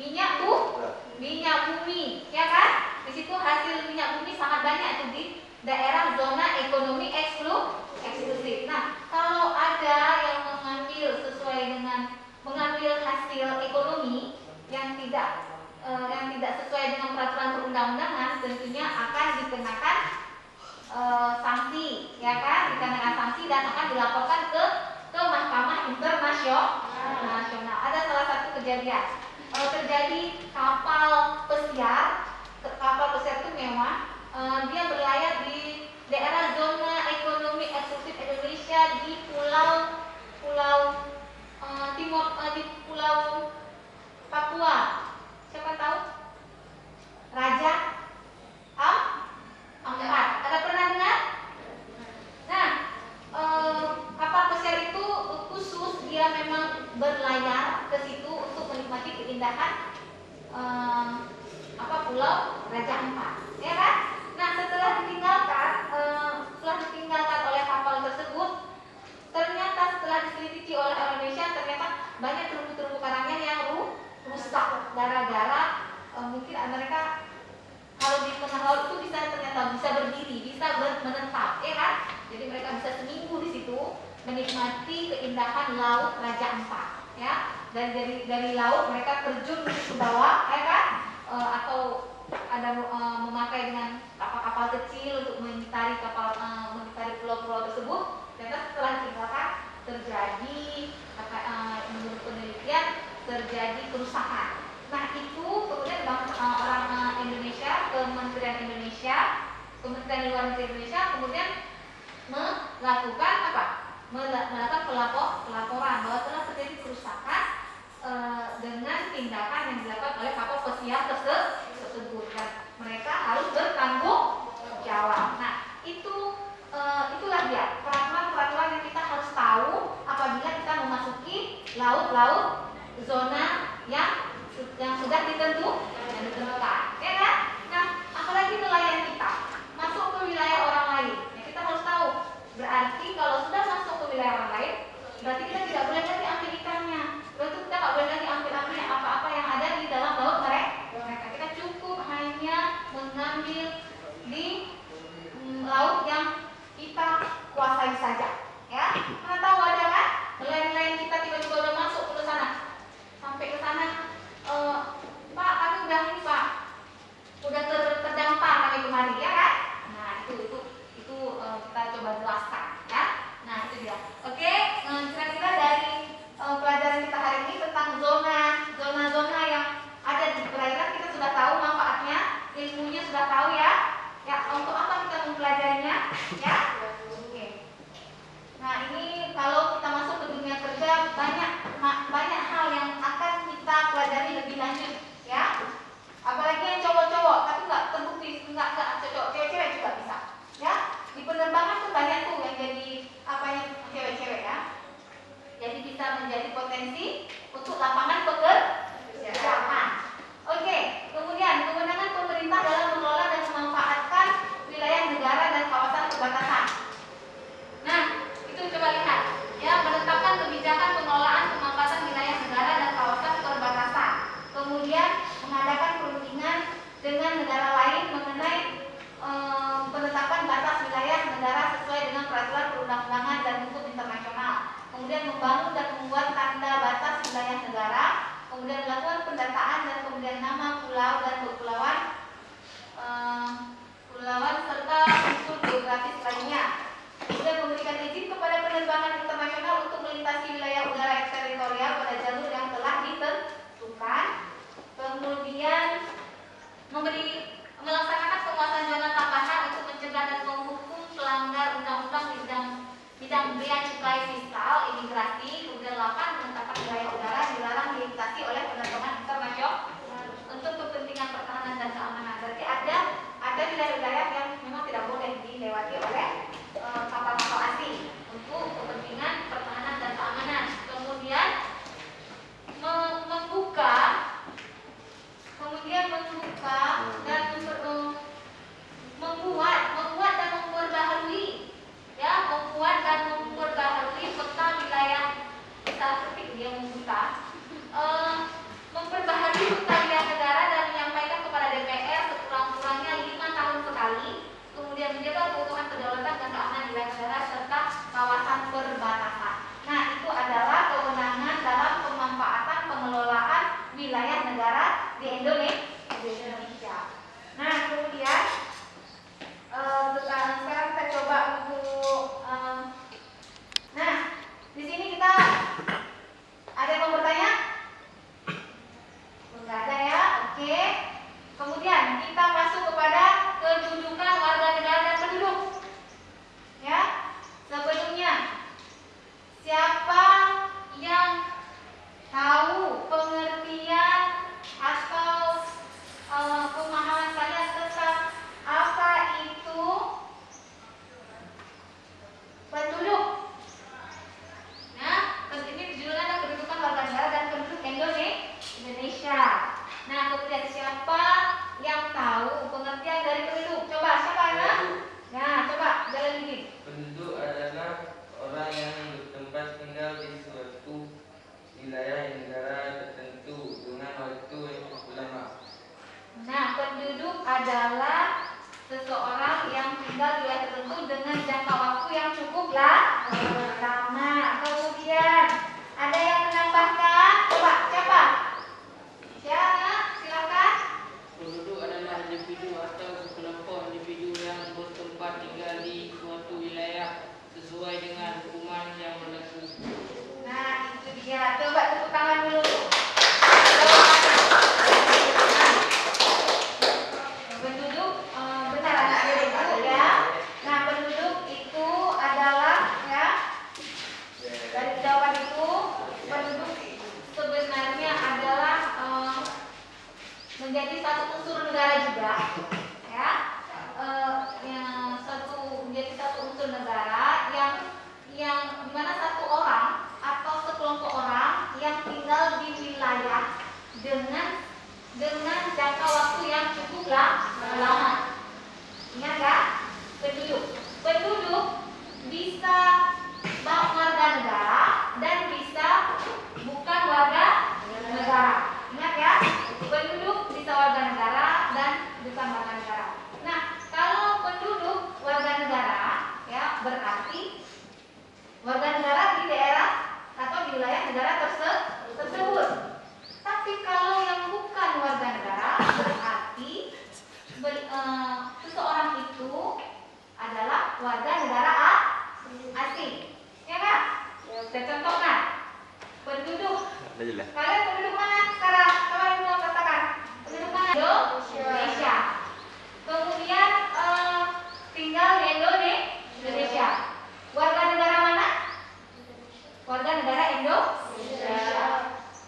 minyak bumi, ya kan? Di situ hasil minyak bumi sangat banyak tuh di daerah zona ekonomi eksklusif. Nah, kalau ada yang mengambil mengambil hasil ekonomi yang tidak sesuai dengan peraturan perundang-undangan, tentunya akan dikenakan sanksi, ya kan? Dikenakan sanksi dan akan dilaporkan ke Mahkamah Internasional. Ada salah satu kejadian terjadi kapal pesiar itu mewah, dia berlayar di daerah zona ekonomi eksklusif Indonesia di pulau timur di pulau Papua. Siapa tahu? Raja Ampat. Ada pernah dengar? Nah, kapal pesiar itu khusus dia memang berlayar ke situ untuk menikmati keindahan Pulau Raja Ampat, ya kan? Nah, setelah ditinggalkan oleh kapal tersebut, ternyata setelah diselidiki oleh Indonesia, ternyata banyak terumbu-terumbu karangnya yang rusak gara-gara mungkin mereka kalau di tengah laut itu ternyata bisa berdiri, bisa menetap, ya kan? Jadi mereka bisa seminggu di situ menikmati keindahan laut Raja Ampat, ya. Dan dari laut mereka terjun ke bawah, ya kan? Atau ada memakai dengan kapal-kapal kecil untuk mengitari pulau-pulau tersebut. Ternyata setelah ditinggalkan terjadi menurut penelitian terjadi kerusakan. Nah, itu kemudian orang Indonesia, Kementerian Luar Negeri Indonesia kemudian melakukan pelaporan bahwa telah terjadi kerusakan dengan tindakan yang dilakukan oleh kapal pesiar tersebut, dan mereka harus bertanggung jawab. Nah, itulah dia peraturan yang kita harus tahu apabila kita memasuki laut-laut zona yang sudah ditentukan, ya kan? Nah, apalagi nelayan kita masuk ke wilayah orang lain, ya kita harus tahu. Berarti kalau sudah masuk ke wilayah orang lain, berarti kita tidak boleh lagi ambil ikannya. Berarti kita tidak boleh lagi ambil apa-apa yang ada di dalam laut mereka. Kita cukup hanya mengambil di laut yang kita kuasai saja, ya. Karena tahu ada kan, nelayan kita tiba-tiba udah masuk ke sana, sampai ke sana, Pak, kami udah ini Pak, udah terdampar kami kemari, ya kan? Nah, itu kita coba jelaskan, ya. Nah, itu dia. Oke, kira-kira dari pelajaran kita hari ini tentang zona yang ada di perairan kita sudah tahu manfaatnya, ilmunya sudah tahu, ya. Ya, untuk apa kita mempelajarinya, ya? Oke. Nah, ini kalau kita masuk ke dunia kerja banyak hal yang akan kita pelajari lebih lanjut, ya. Apalagi yang cowok-cowok, tapi nggak terbukti, nggak cocok, cewek-cewek juga bisa, ya. Di penerbangan tuh banyak tuh yang jadi cewek-cewek, ya. Jadi bisa menjadi potensi untuk lapangan pekerjaan. Oke, kemudian kewenangan pemerintah dalam mengelola dan memanfaatkan wilayah negara dan kawasan perbatasan. Nah, itu coba lihat, ya, menetapkan kebijakan pengelolaan pemanfaatan wilayah negara dan kawasan perbatasan. Kemudian mengadakan perundingan dengan negara lain mengenai penetapan batas wilayah negara sesuai dengan peraturan perundang-undangan dan hukum internasional. Kemudian membangun dan membuat tanda batas wilayah negara. Kemudian melakukan pendataan dan pemberian nama pulau dan kepulauan serta unsur geografis lainnya. Kemudian memberikan izin kepada penerbangan internasional untuk melintasi wilayah udara eksteritorial pada jalur yang telah ditentukan. Kemudian melaksanakan penguasaan zona tambahan untuk mencegah dan menghukum pelanggar undang-undang di bidang Bidang bea cukai fiskal, imigrasi. Kemudian 8, penetapan wilayah udara dilarang dilintasi oleh penerbangan internasional untuk kepentingan pertahanan dan keamanan. Berarti ada wilayah-wilayah yang memang tidak boleh dilewati oleh kapal-kapal asing untuk kepentingan pertahanan dan keamanan. Kemudian membuka dan membuat dan memperbaharui peta wilayah. Kita ketik dia memperbaharui peta wilayah negara dan menyampaikan kepada DPR sekurang-kurangnya 5 tahun sekali. Kemudian menjaga keutuhan, kedaulatan dan keamanan wilayah negara serta kawasan perbatasan. Nah, itu adalah kewenangan dalam pemanfaatan pengelolaan wilayah negara di Indonesia. Nah, kemudian sekarang kita coba untuk nah, di sini kita ada yang mau bertanya? Enggak ada ya? Oke. Kemudian kita masuk kepada kedudukan warga negara dan penduduk. Ya. Sebelumnya, siapa yang tahu pengertian atau pemahaman kalian tentang apa itu penduduk? Nah, ini judulnya adalah kedudukan warga negara dan penduduk Indonesia. Nah, kemudian siapa yang tahu pengertian dari penduduk? Coba, siapa ya? Nah, coba jalan ini. Penduduk adalah orang yang bertempat tinggal di suatu wilayah negara tertentu dengan waktu yang cukup lama. Nah, penduduk adalah seseorang yang tinggal di wilayah tertentu dengan jangka waktu yang cukup lama. Kemudian ada yang menambahkan? Coba, siapa? Siapa? Silakan. Penduduk adalah individu atau sekelompok individu yang bertempat tinggal di suatu wilayah sesuai dengan hukuman yang berlaku. Nah, itu dia. Coba tepuk tangan dulu. Penduduk, benar anak-anak itu ya. Nah, penduduk itu adalah ya. Dari jawaban itu, penduduk sebenarnya adalah menjadi satu unsur negara juga, ya. Menjadi satu unsur negara yang dimana satu orang atau sekelompok orang yang tinggal di wilayah dengan jangka waktu yang cukup lama. Ingat nggak? Penduduk bisa warga negara dan bisa bukan warga negara. Ingat ya? Penduduk bisa warga negara dan bukan warga negara. Nah, kalau penduduk warga negara, ya berarti warga negara di daerah atau di wilayah negara tersebut. Tapi kalau yang bukan warga negara, berarti seseorang itu adalah warga negara asing. Ya kan? Saya contohkan. Penduduk. Kalian penduduk mana sekarang? Kalian mau katakan penduduk mana? Indonesia. Kemudian tinggal di Indonesia. Warga negara mana? Warga negara Indonesia.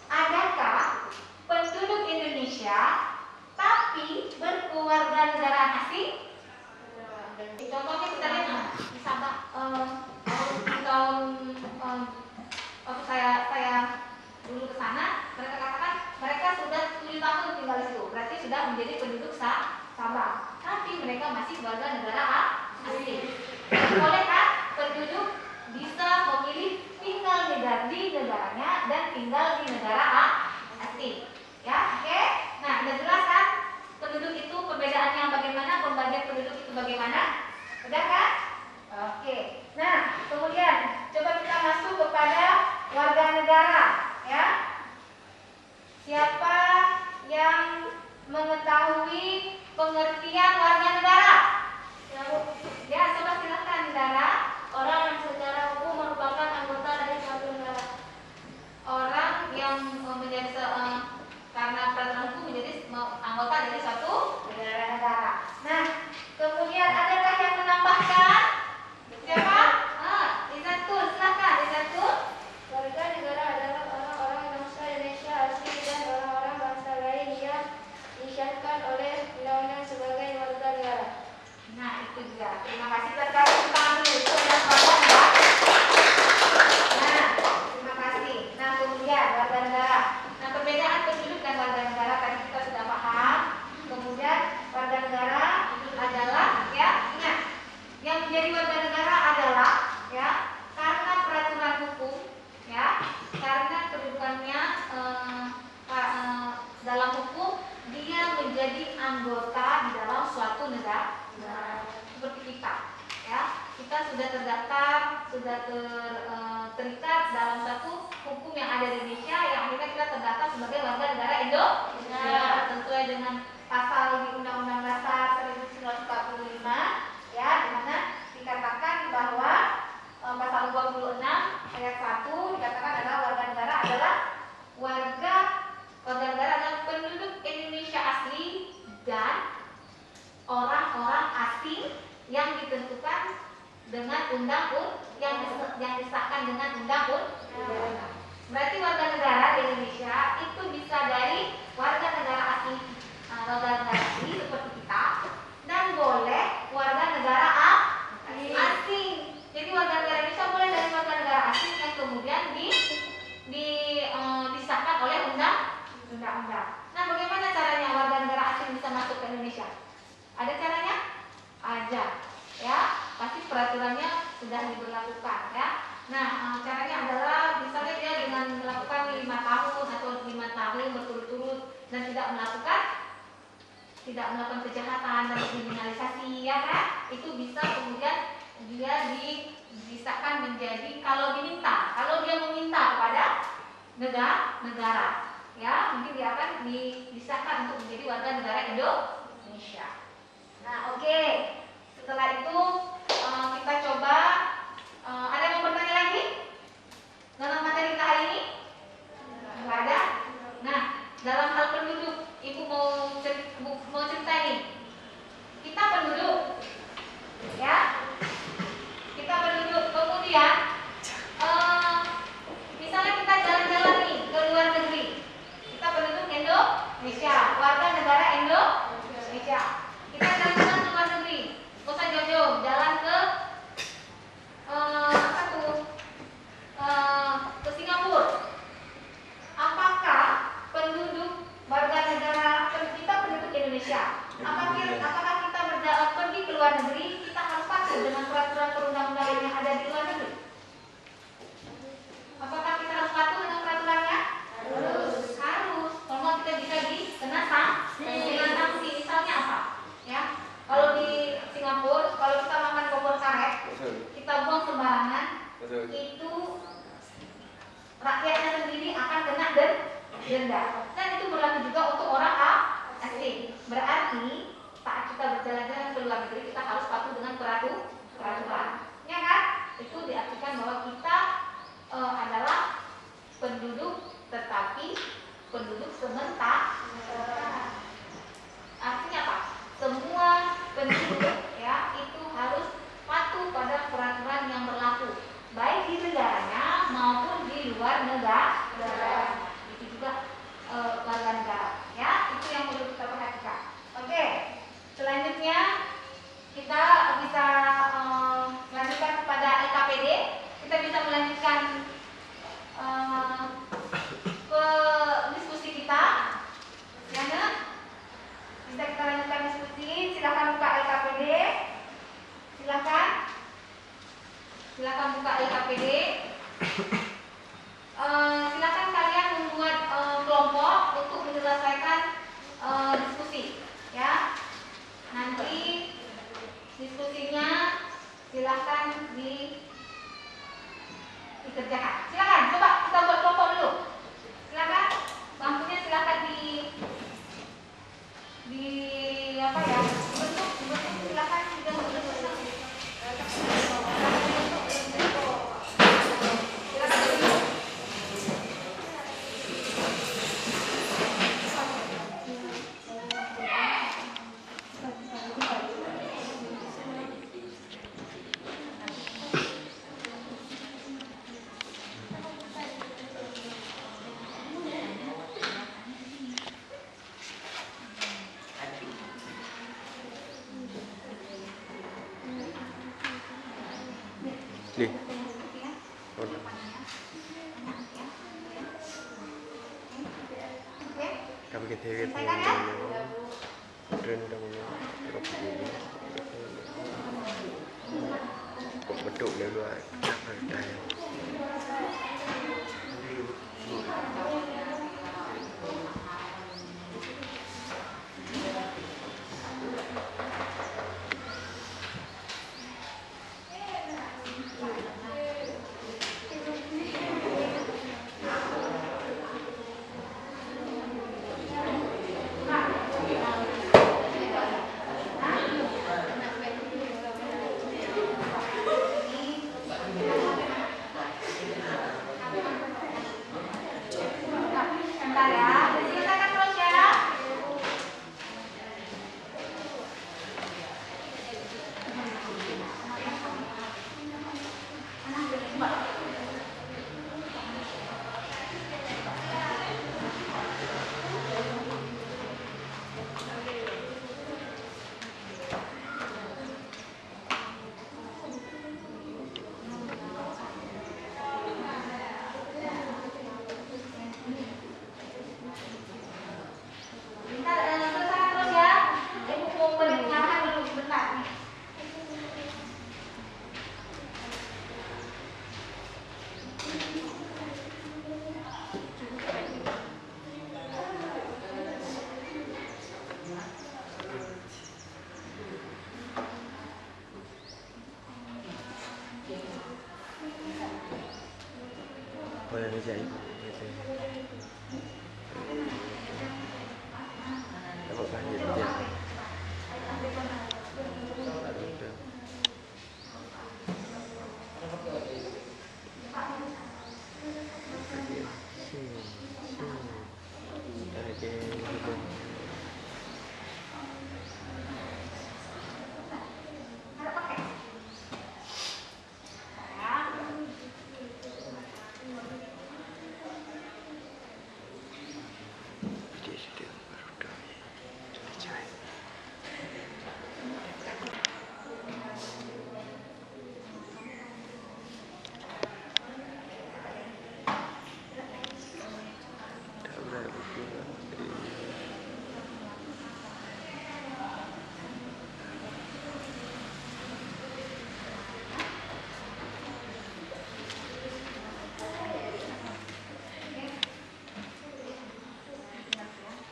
Adakah penduduk Indonesia tapi berkeluarga negara asing? Contohnya kita lihat di Sabah tahun waktu saya dulu ke sana, mereka katakan mereka sudah 7 tahun tinggal di situ, berarti sudah menjadi penduduk Sabah. Tapi mereka masih warga negara asing. Bolehkah penduduk bisa memilih tinggal di negaranya dan tinggal di negara asing? Ya, oke. Nah, udah jelas kan? Penduduk itu perbedaannya bagaimana? Pembagian penduduk itu bagaimana? Udah kan? Oke. Nah, kemudian coba kita masuk kepada warga negara, ya. Siapa yang mengetahui pengertian warga negara? Ya, coba silakan negara. Orang yang secara hukum merupakan anggota dari suatu negara. Orang yang menjadi karena peraturan hukum menjadi anggota dari suatu negara. Nah, kemudian adakah yang menambahkan? warga negara adalah ya karena peraturan hukum ya, karena kedudukannya dalam hukum dia menjadi anggota di dalam suatu negara seperti kita ya. Kita sudah terdaftar, sudah terikat dalam satu hukum yang ada di Indonesia yang akhirnya kita terdaftar sebagai warga negara Indonesia sesuai dengan pasal di Undang-Undang Dasar 1945 ya, di mana dikatakan bahwa pasal 26 ayat 1 dikatakan adalah warga negara adalah warga negara adalah penduduk Indonesia asli dan orang-orang asing yang ditentukan dengan undang-undang yang disahkan dengan undang-undang. Berarti warga negara di Indonesia itu bisa dari warga negara asing, seperti kita, dan boleh warga negara asing. Jadi warga negara Indonesia boleh dari warga negara asing yang kemudian disahkan oleh undang-undang. Nah, bagaimana caranya warga negara asing bisa masuk ke Indonesia? Ada caranya? Ada. Ya, pasti peraturannya sudah diberlakukan ya. Nah, caranya adalah misalnya dia dengan melakukan 5 tahun atau 5 tahun berturut-turut dan tidak melakukan kejahatan dan kriminalisasi ya kan, itu bisa kemudian dia disahkan menjadi kalau dia meminta kepada negara ya, mungkin dia akan disahkan untuk menjadi warga negara Indonesia. Nah, oke. Setelah itu kita coba, ada yang mau bertanya lagi dalam materi kita hari ini? Nggak ada. Nah, dalam hal penduduk, ibu mau cerita nih. Kita penduduk, ya. Kita penduduk. Kemudian, misalnya kita jalan-jalan nih ke luar negeri. Kita penduduk Indonesia, warga negara Indonesia. Kita jalan-jalan ke luar negeri. Nggak usah jauh-jauh, jalan ke ke Singapura. Apakah penduduk warga negara kita penduduk Indonesia? Apakah kita pergi ke luar negeri kita harus patuh dengan peraturan perundang-undangan yang ada di luar negeri? Apakah kita harus patuh dengan peraturannya? Harus. Kalau kita bisa dikena sanksi. Misalnya apa? Ya. Kalau di Singapura, kalau kita makan kompor karet, kita buang sembarangan, itu rakyatnya sendiri akan kena denda. Dan itu berlaku juga untuk orang asing. Berarti saat kita berjalan-jalan ke luar negeri kita harus patuh dengan peraturan, ya kan? Itu diartikan bahwa kita adalah penduduk, tetapi penduduk sementara. Artinya apa? Semua penduduk ya itu harus patuh pada peraturan yang berlaku, baik di negaranya maupun di luar negara. Itu juga warga negara. Ya, itu yang perlu kita perhatikan. Oke, selanjutnya kita bisa melanjutkan kepada LKPD. Kita bisa melanjutkan ke diskusi kita. Ya, bisa kita lanjutkan diskusi. Silakan buka LKPD. Silakan buka LKPD. Silakan kalian membuat kelompok untuk menyelesaikan diskusi. Ya, nanti diskusinya silakan dikerjakan. Silakan, coba kita buat kelompok dulu. Silakan, bangkunya silakan di apa ya? Bentuk silakan sudah bentuk. Đụng lên loại chắc là đây. Bentar ya, diselesaikan terus ya. Bentar, selesaikan terus ya. Ibu mau balik ngarahan dulu sebentar nih. Boleh dijahit gitu. Dapat banyak dia.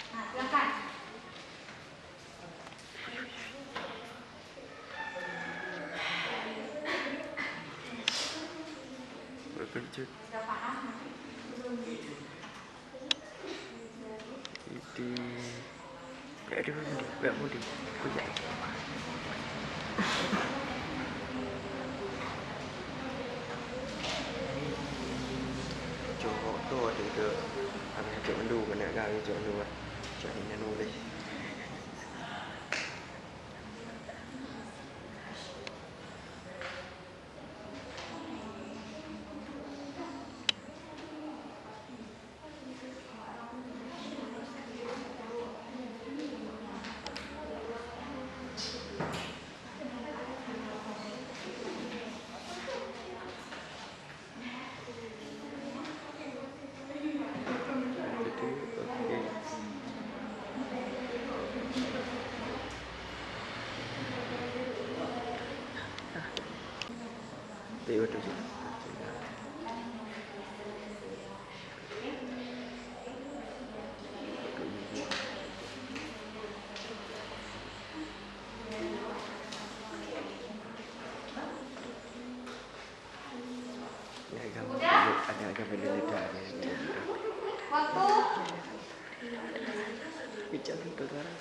Nah, silakan. Bekerja Sudah paham? itu nggak mau punya. Cowok tuh ada itu apa cowok mendu mana kali cowok mendu cowok ini nulis. Jadi betul sih. Agak beda dari Waktu. bicara itu sekarang.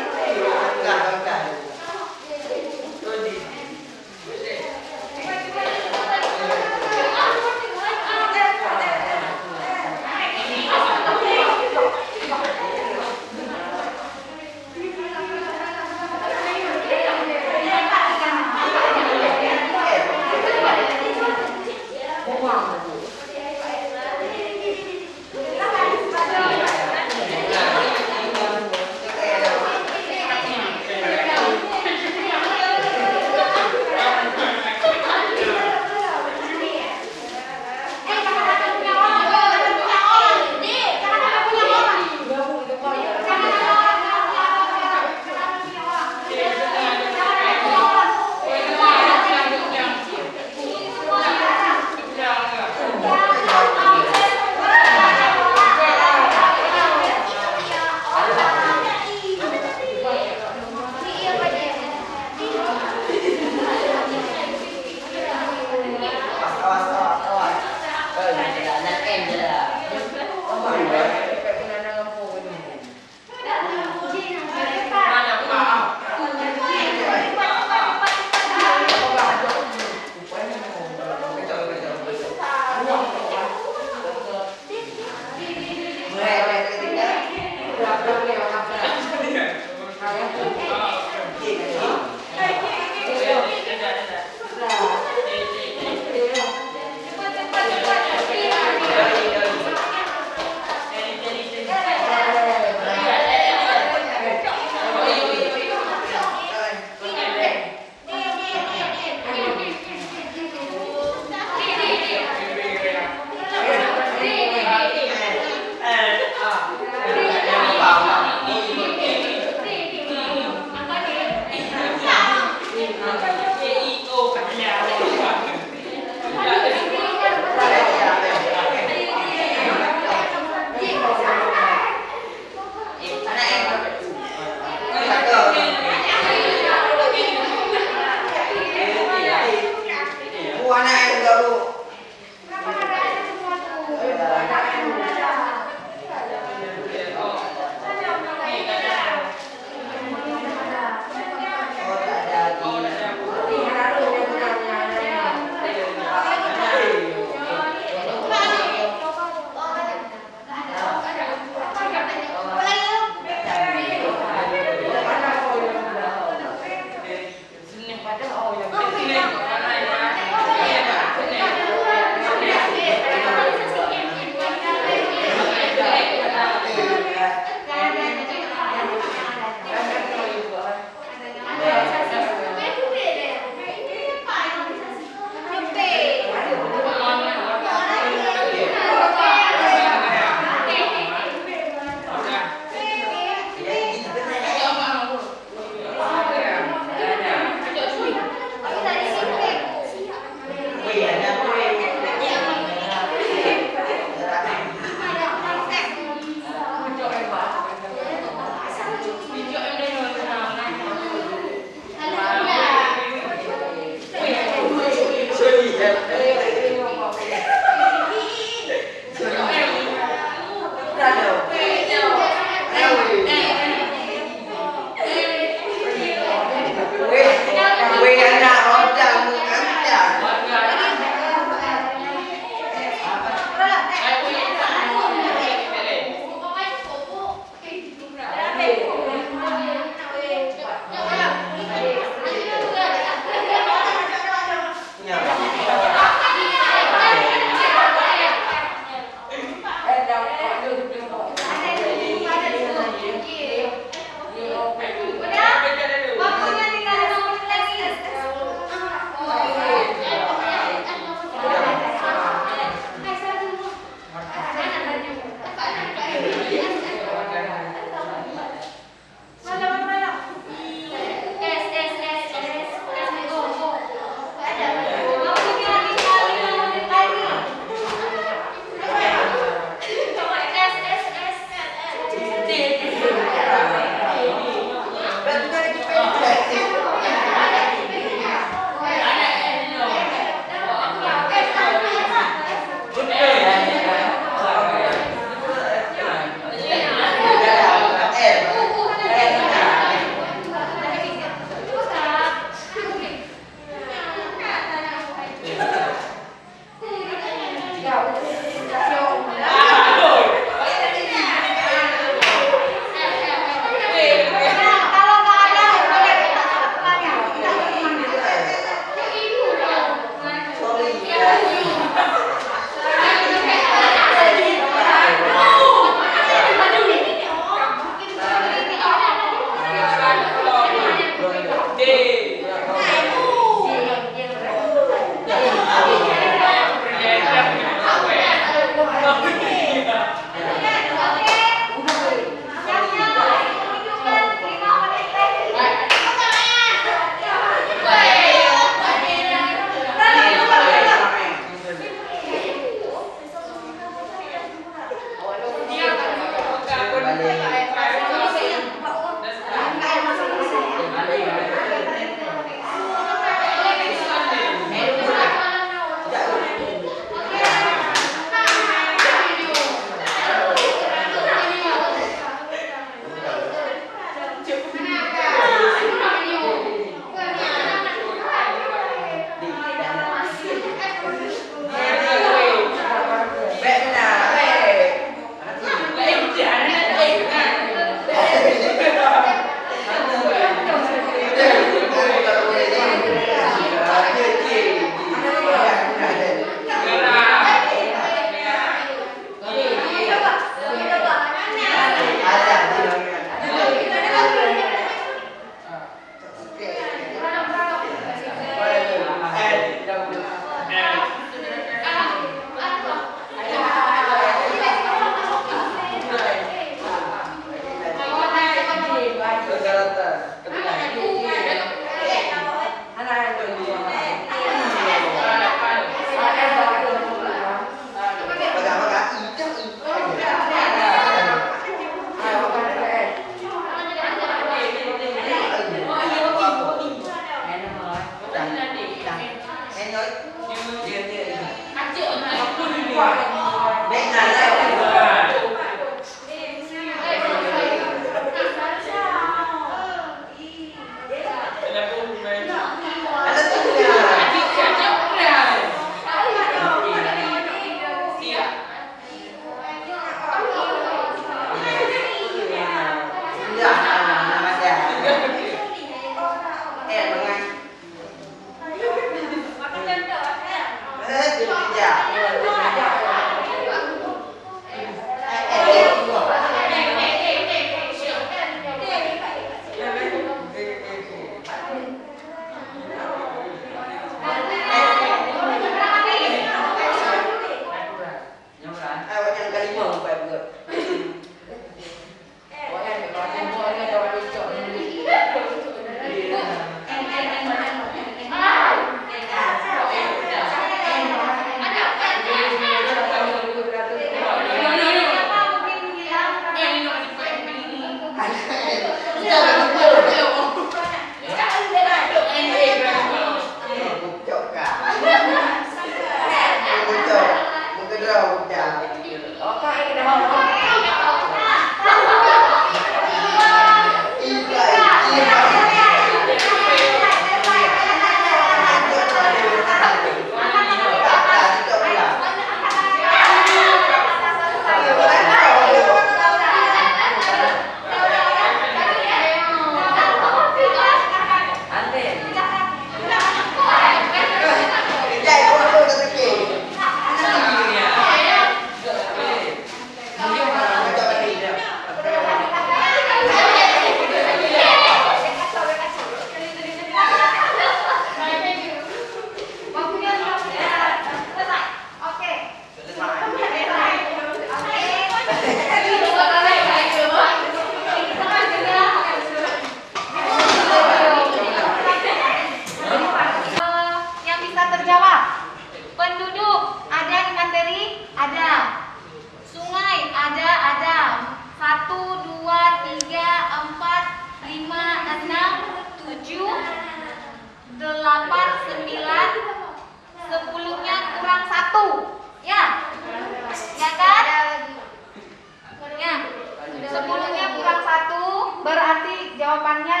jawabannya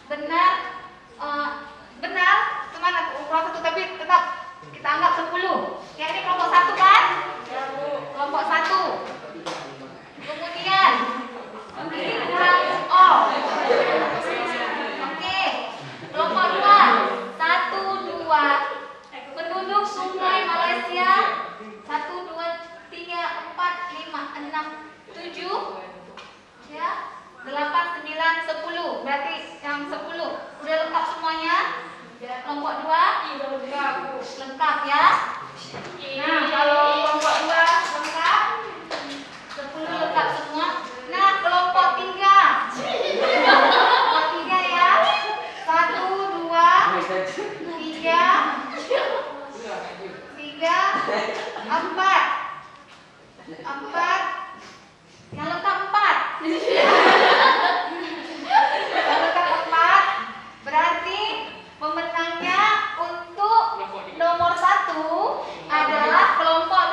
benar, benar, cuman kurang satu, tapi tetap kita anggap 10. Ya, ini kelompok 1 kan? Kelompok 1. Kemudian ini kurang O. Oke. Kelompok 2. 1, 2. Penduduk Sungai Malaysia 1, 2, 3, 4, 5, 6, 7. Ya. 8, 9, 10. Berarti yang 10 udah lengkap semuanya. Kelompok 2 lengkap ya. Nah, kalau kelompok 2 lengkap, 10 lengkap semua. Nah, kelompok 3. Kelompok 3 ya. 1, 2, 3, 4. 4. Yang lengkap 4. Yang lengkap 4. Berarti pemenangnya untuk nomor 1 adalah kelompok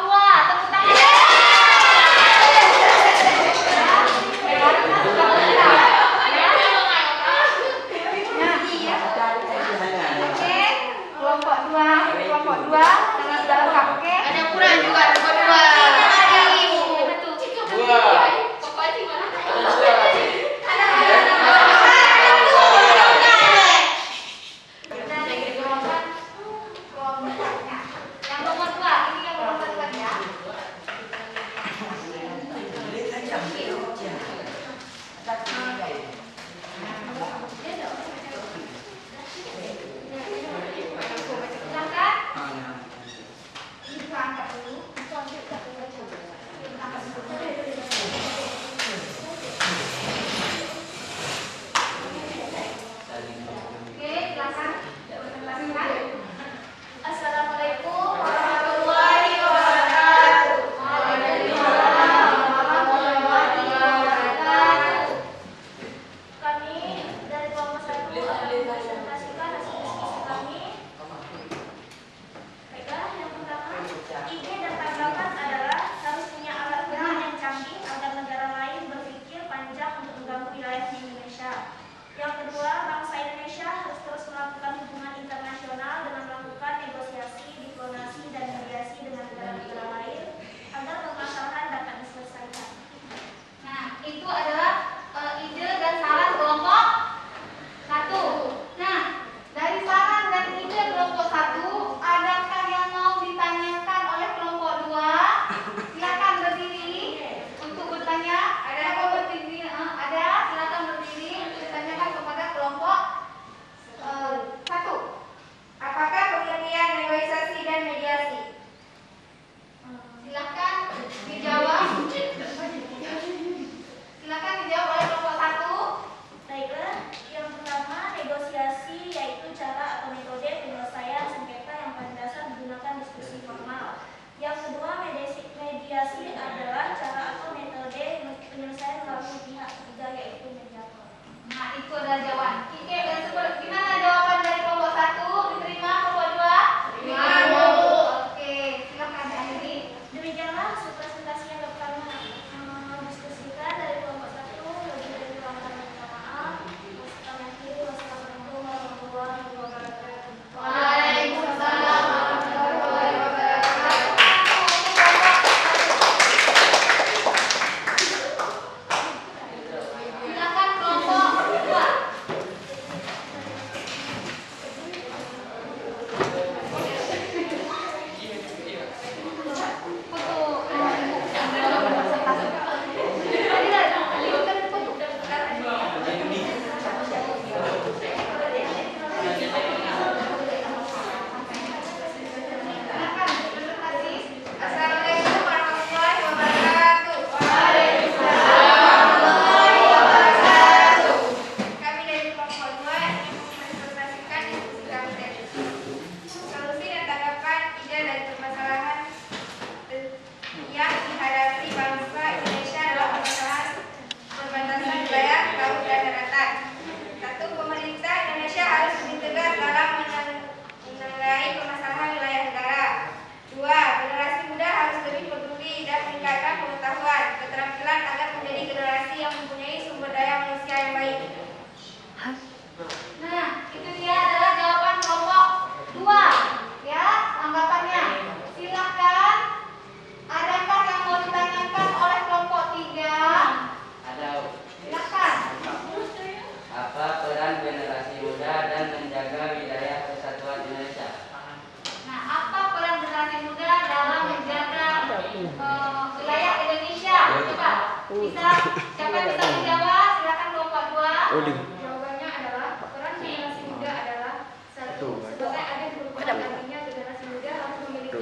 Jawabannya adalah peran generasi muda adalah satu, sebagai agen perubahan. Artinya generasi muda harus memiliki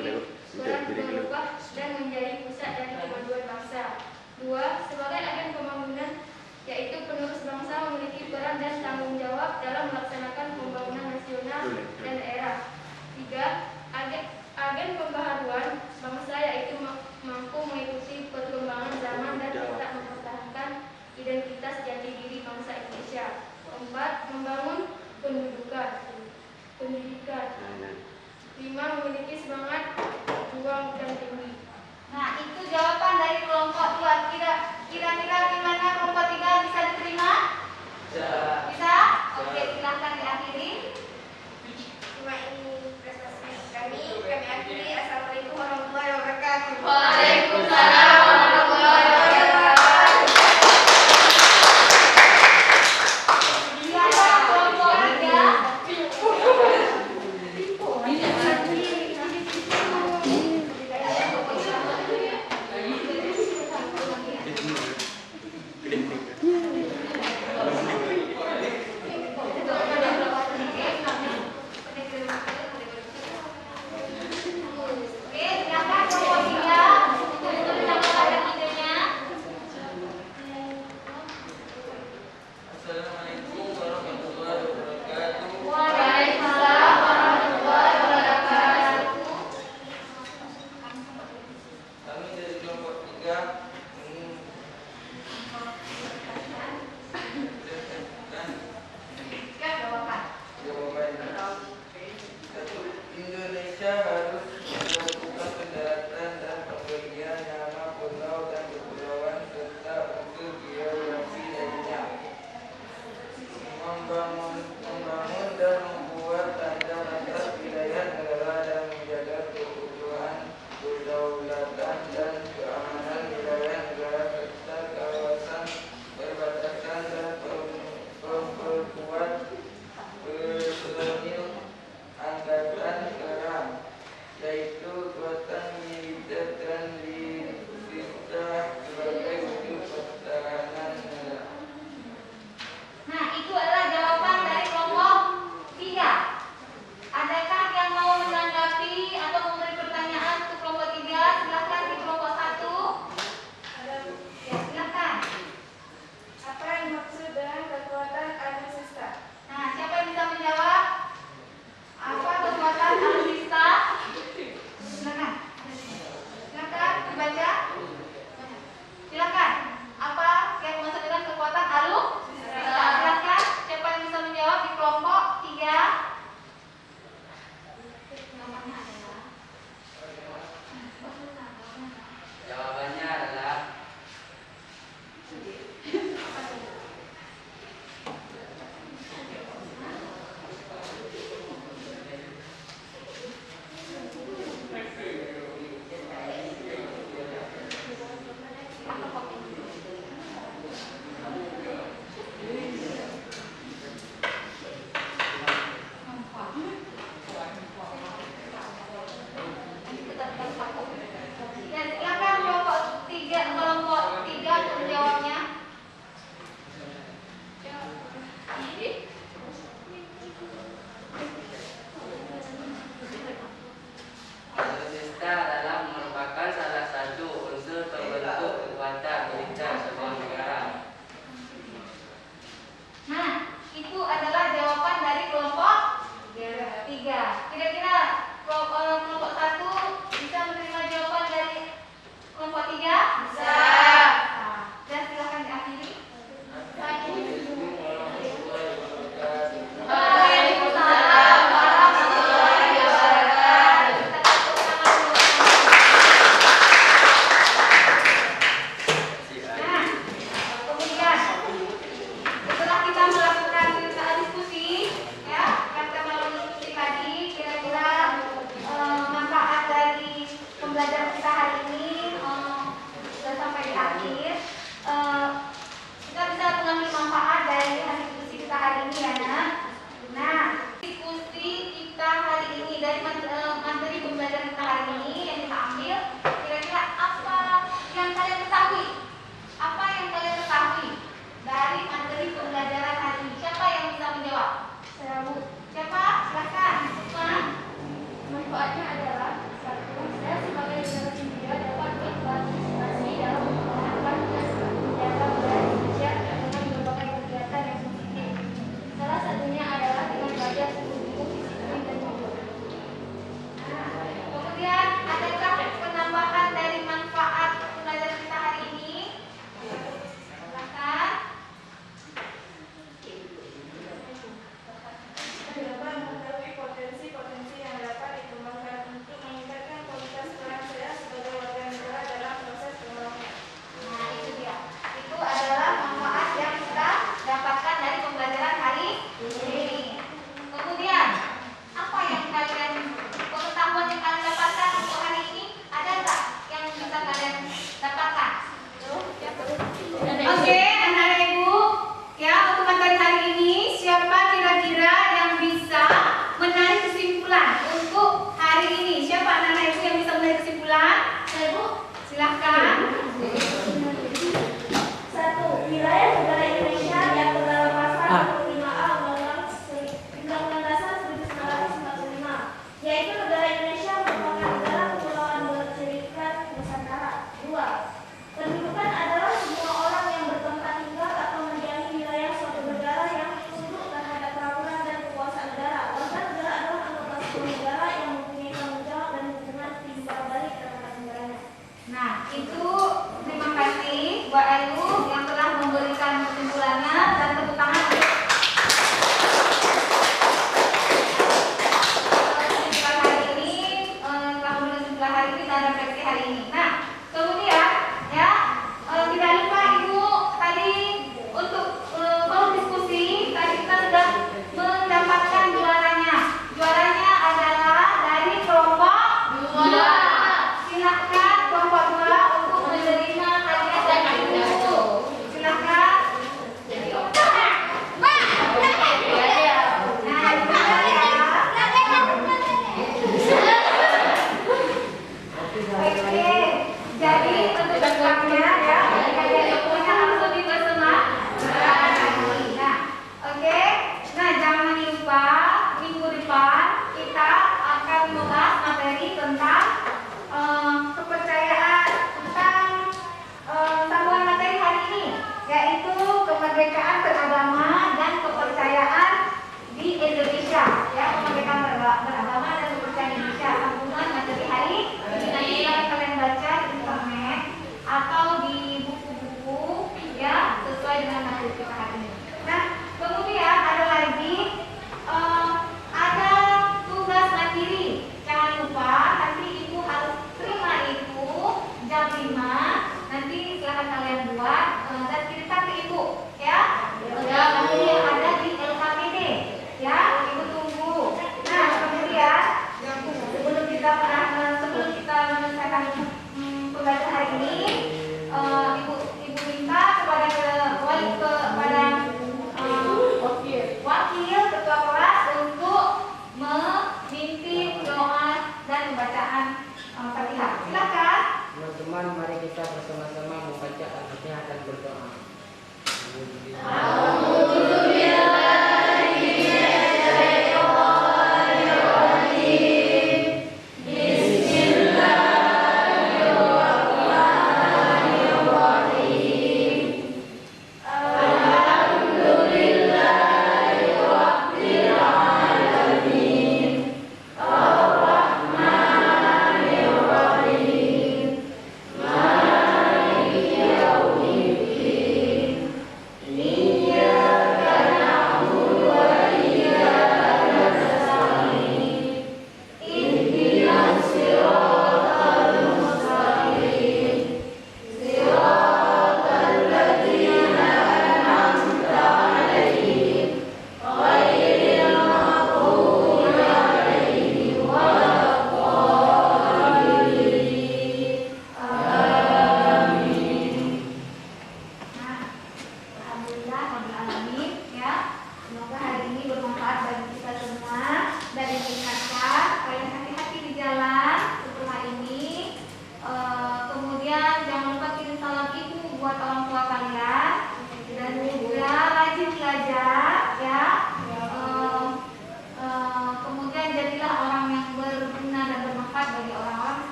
peran berubah dan menjadi pusat dari kemajuan bangsa. Dua, sebagai agen pembangunan, yaitu penerus bangsa memiliki peran dan tanggung jawab dalam melaksanakan pembangunan nasional dan daerah. Tiga, agen pembaharuan bangsa, yaitu mampu mengikuti perkembangan zaman dan tetap mempertahankan identitas jati diri bangsa Indonesia. Keempat, membangun pendidikan. Lima, memiliki semangat juang dan tinggi. Nah, itu jawaban dari kelompok 2. Kira-kira gimana kelompok 3 bisa diterima? Bisa? Oke, silahkan diakhiri. Cuma ini prestasi kami akhiri. Assalamualaikum warahmatullahi wabarakatuh. Waalaikumsalam warahmatullahi wabarakatuh. Silakan kelompok 3. Indonesia harus melakukan pendaratan dan pemberian nama pulau dan kepulauan serta untuk geografi lainnya. Membangun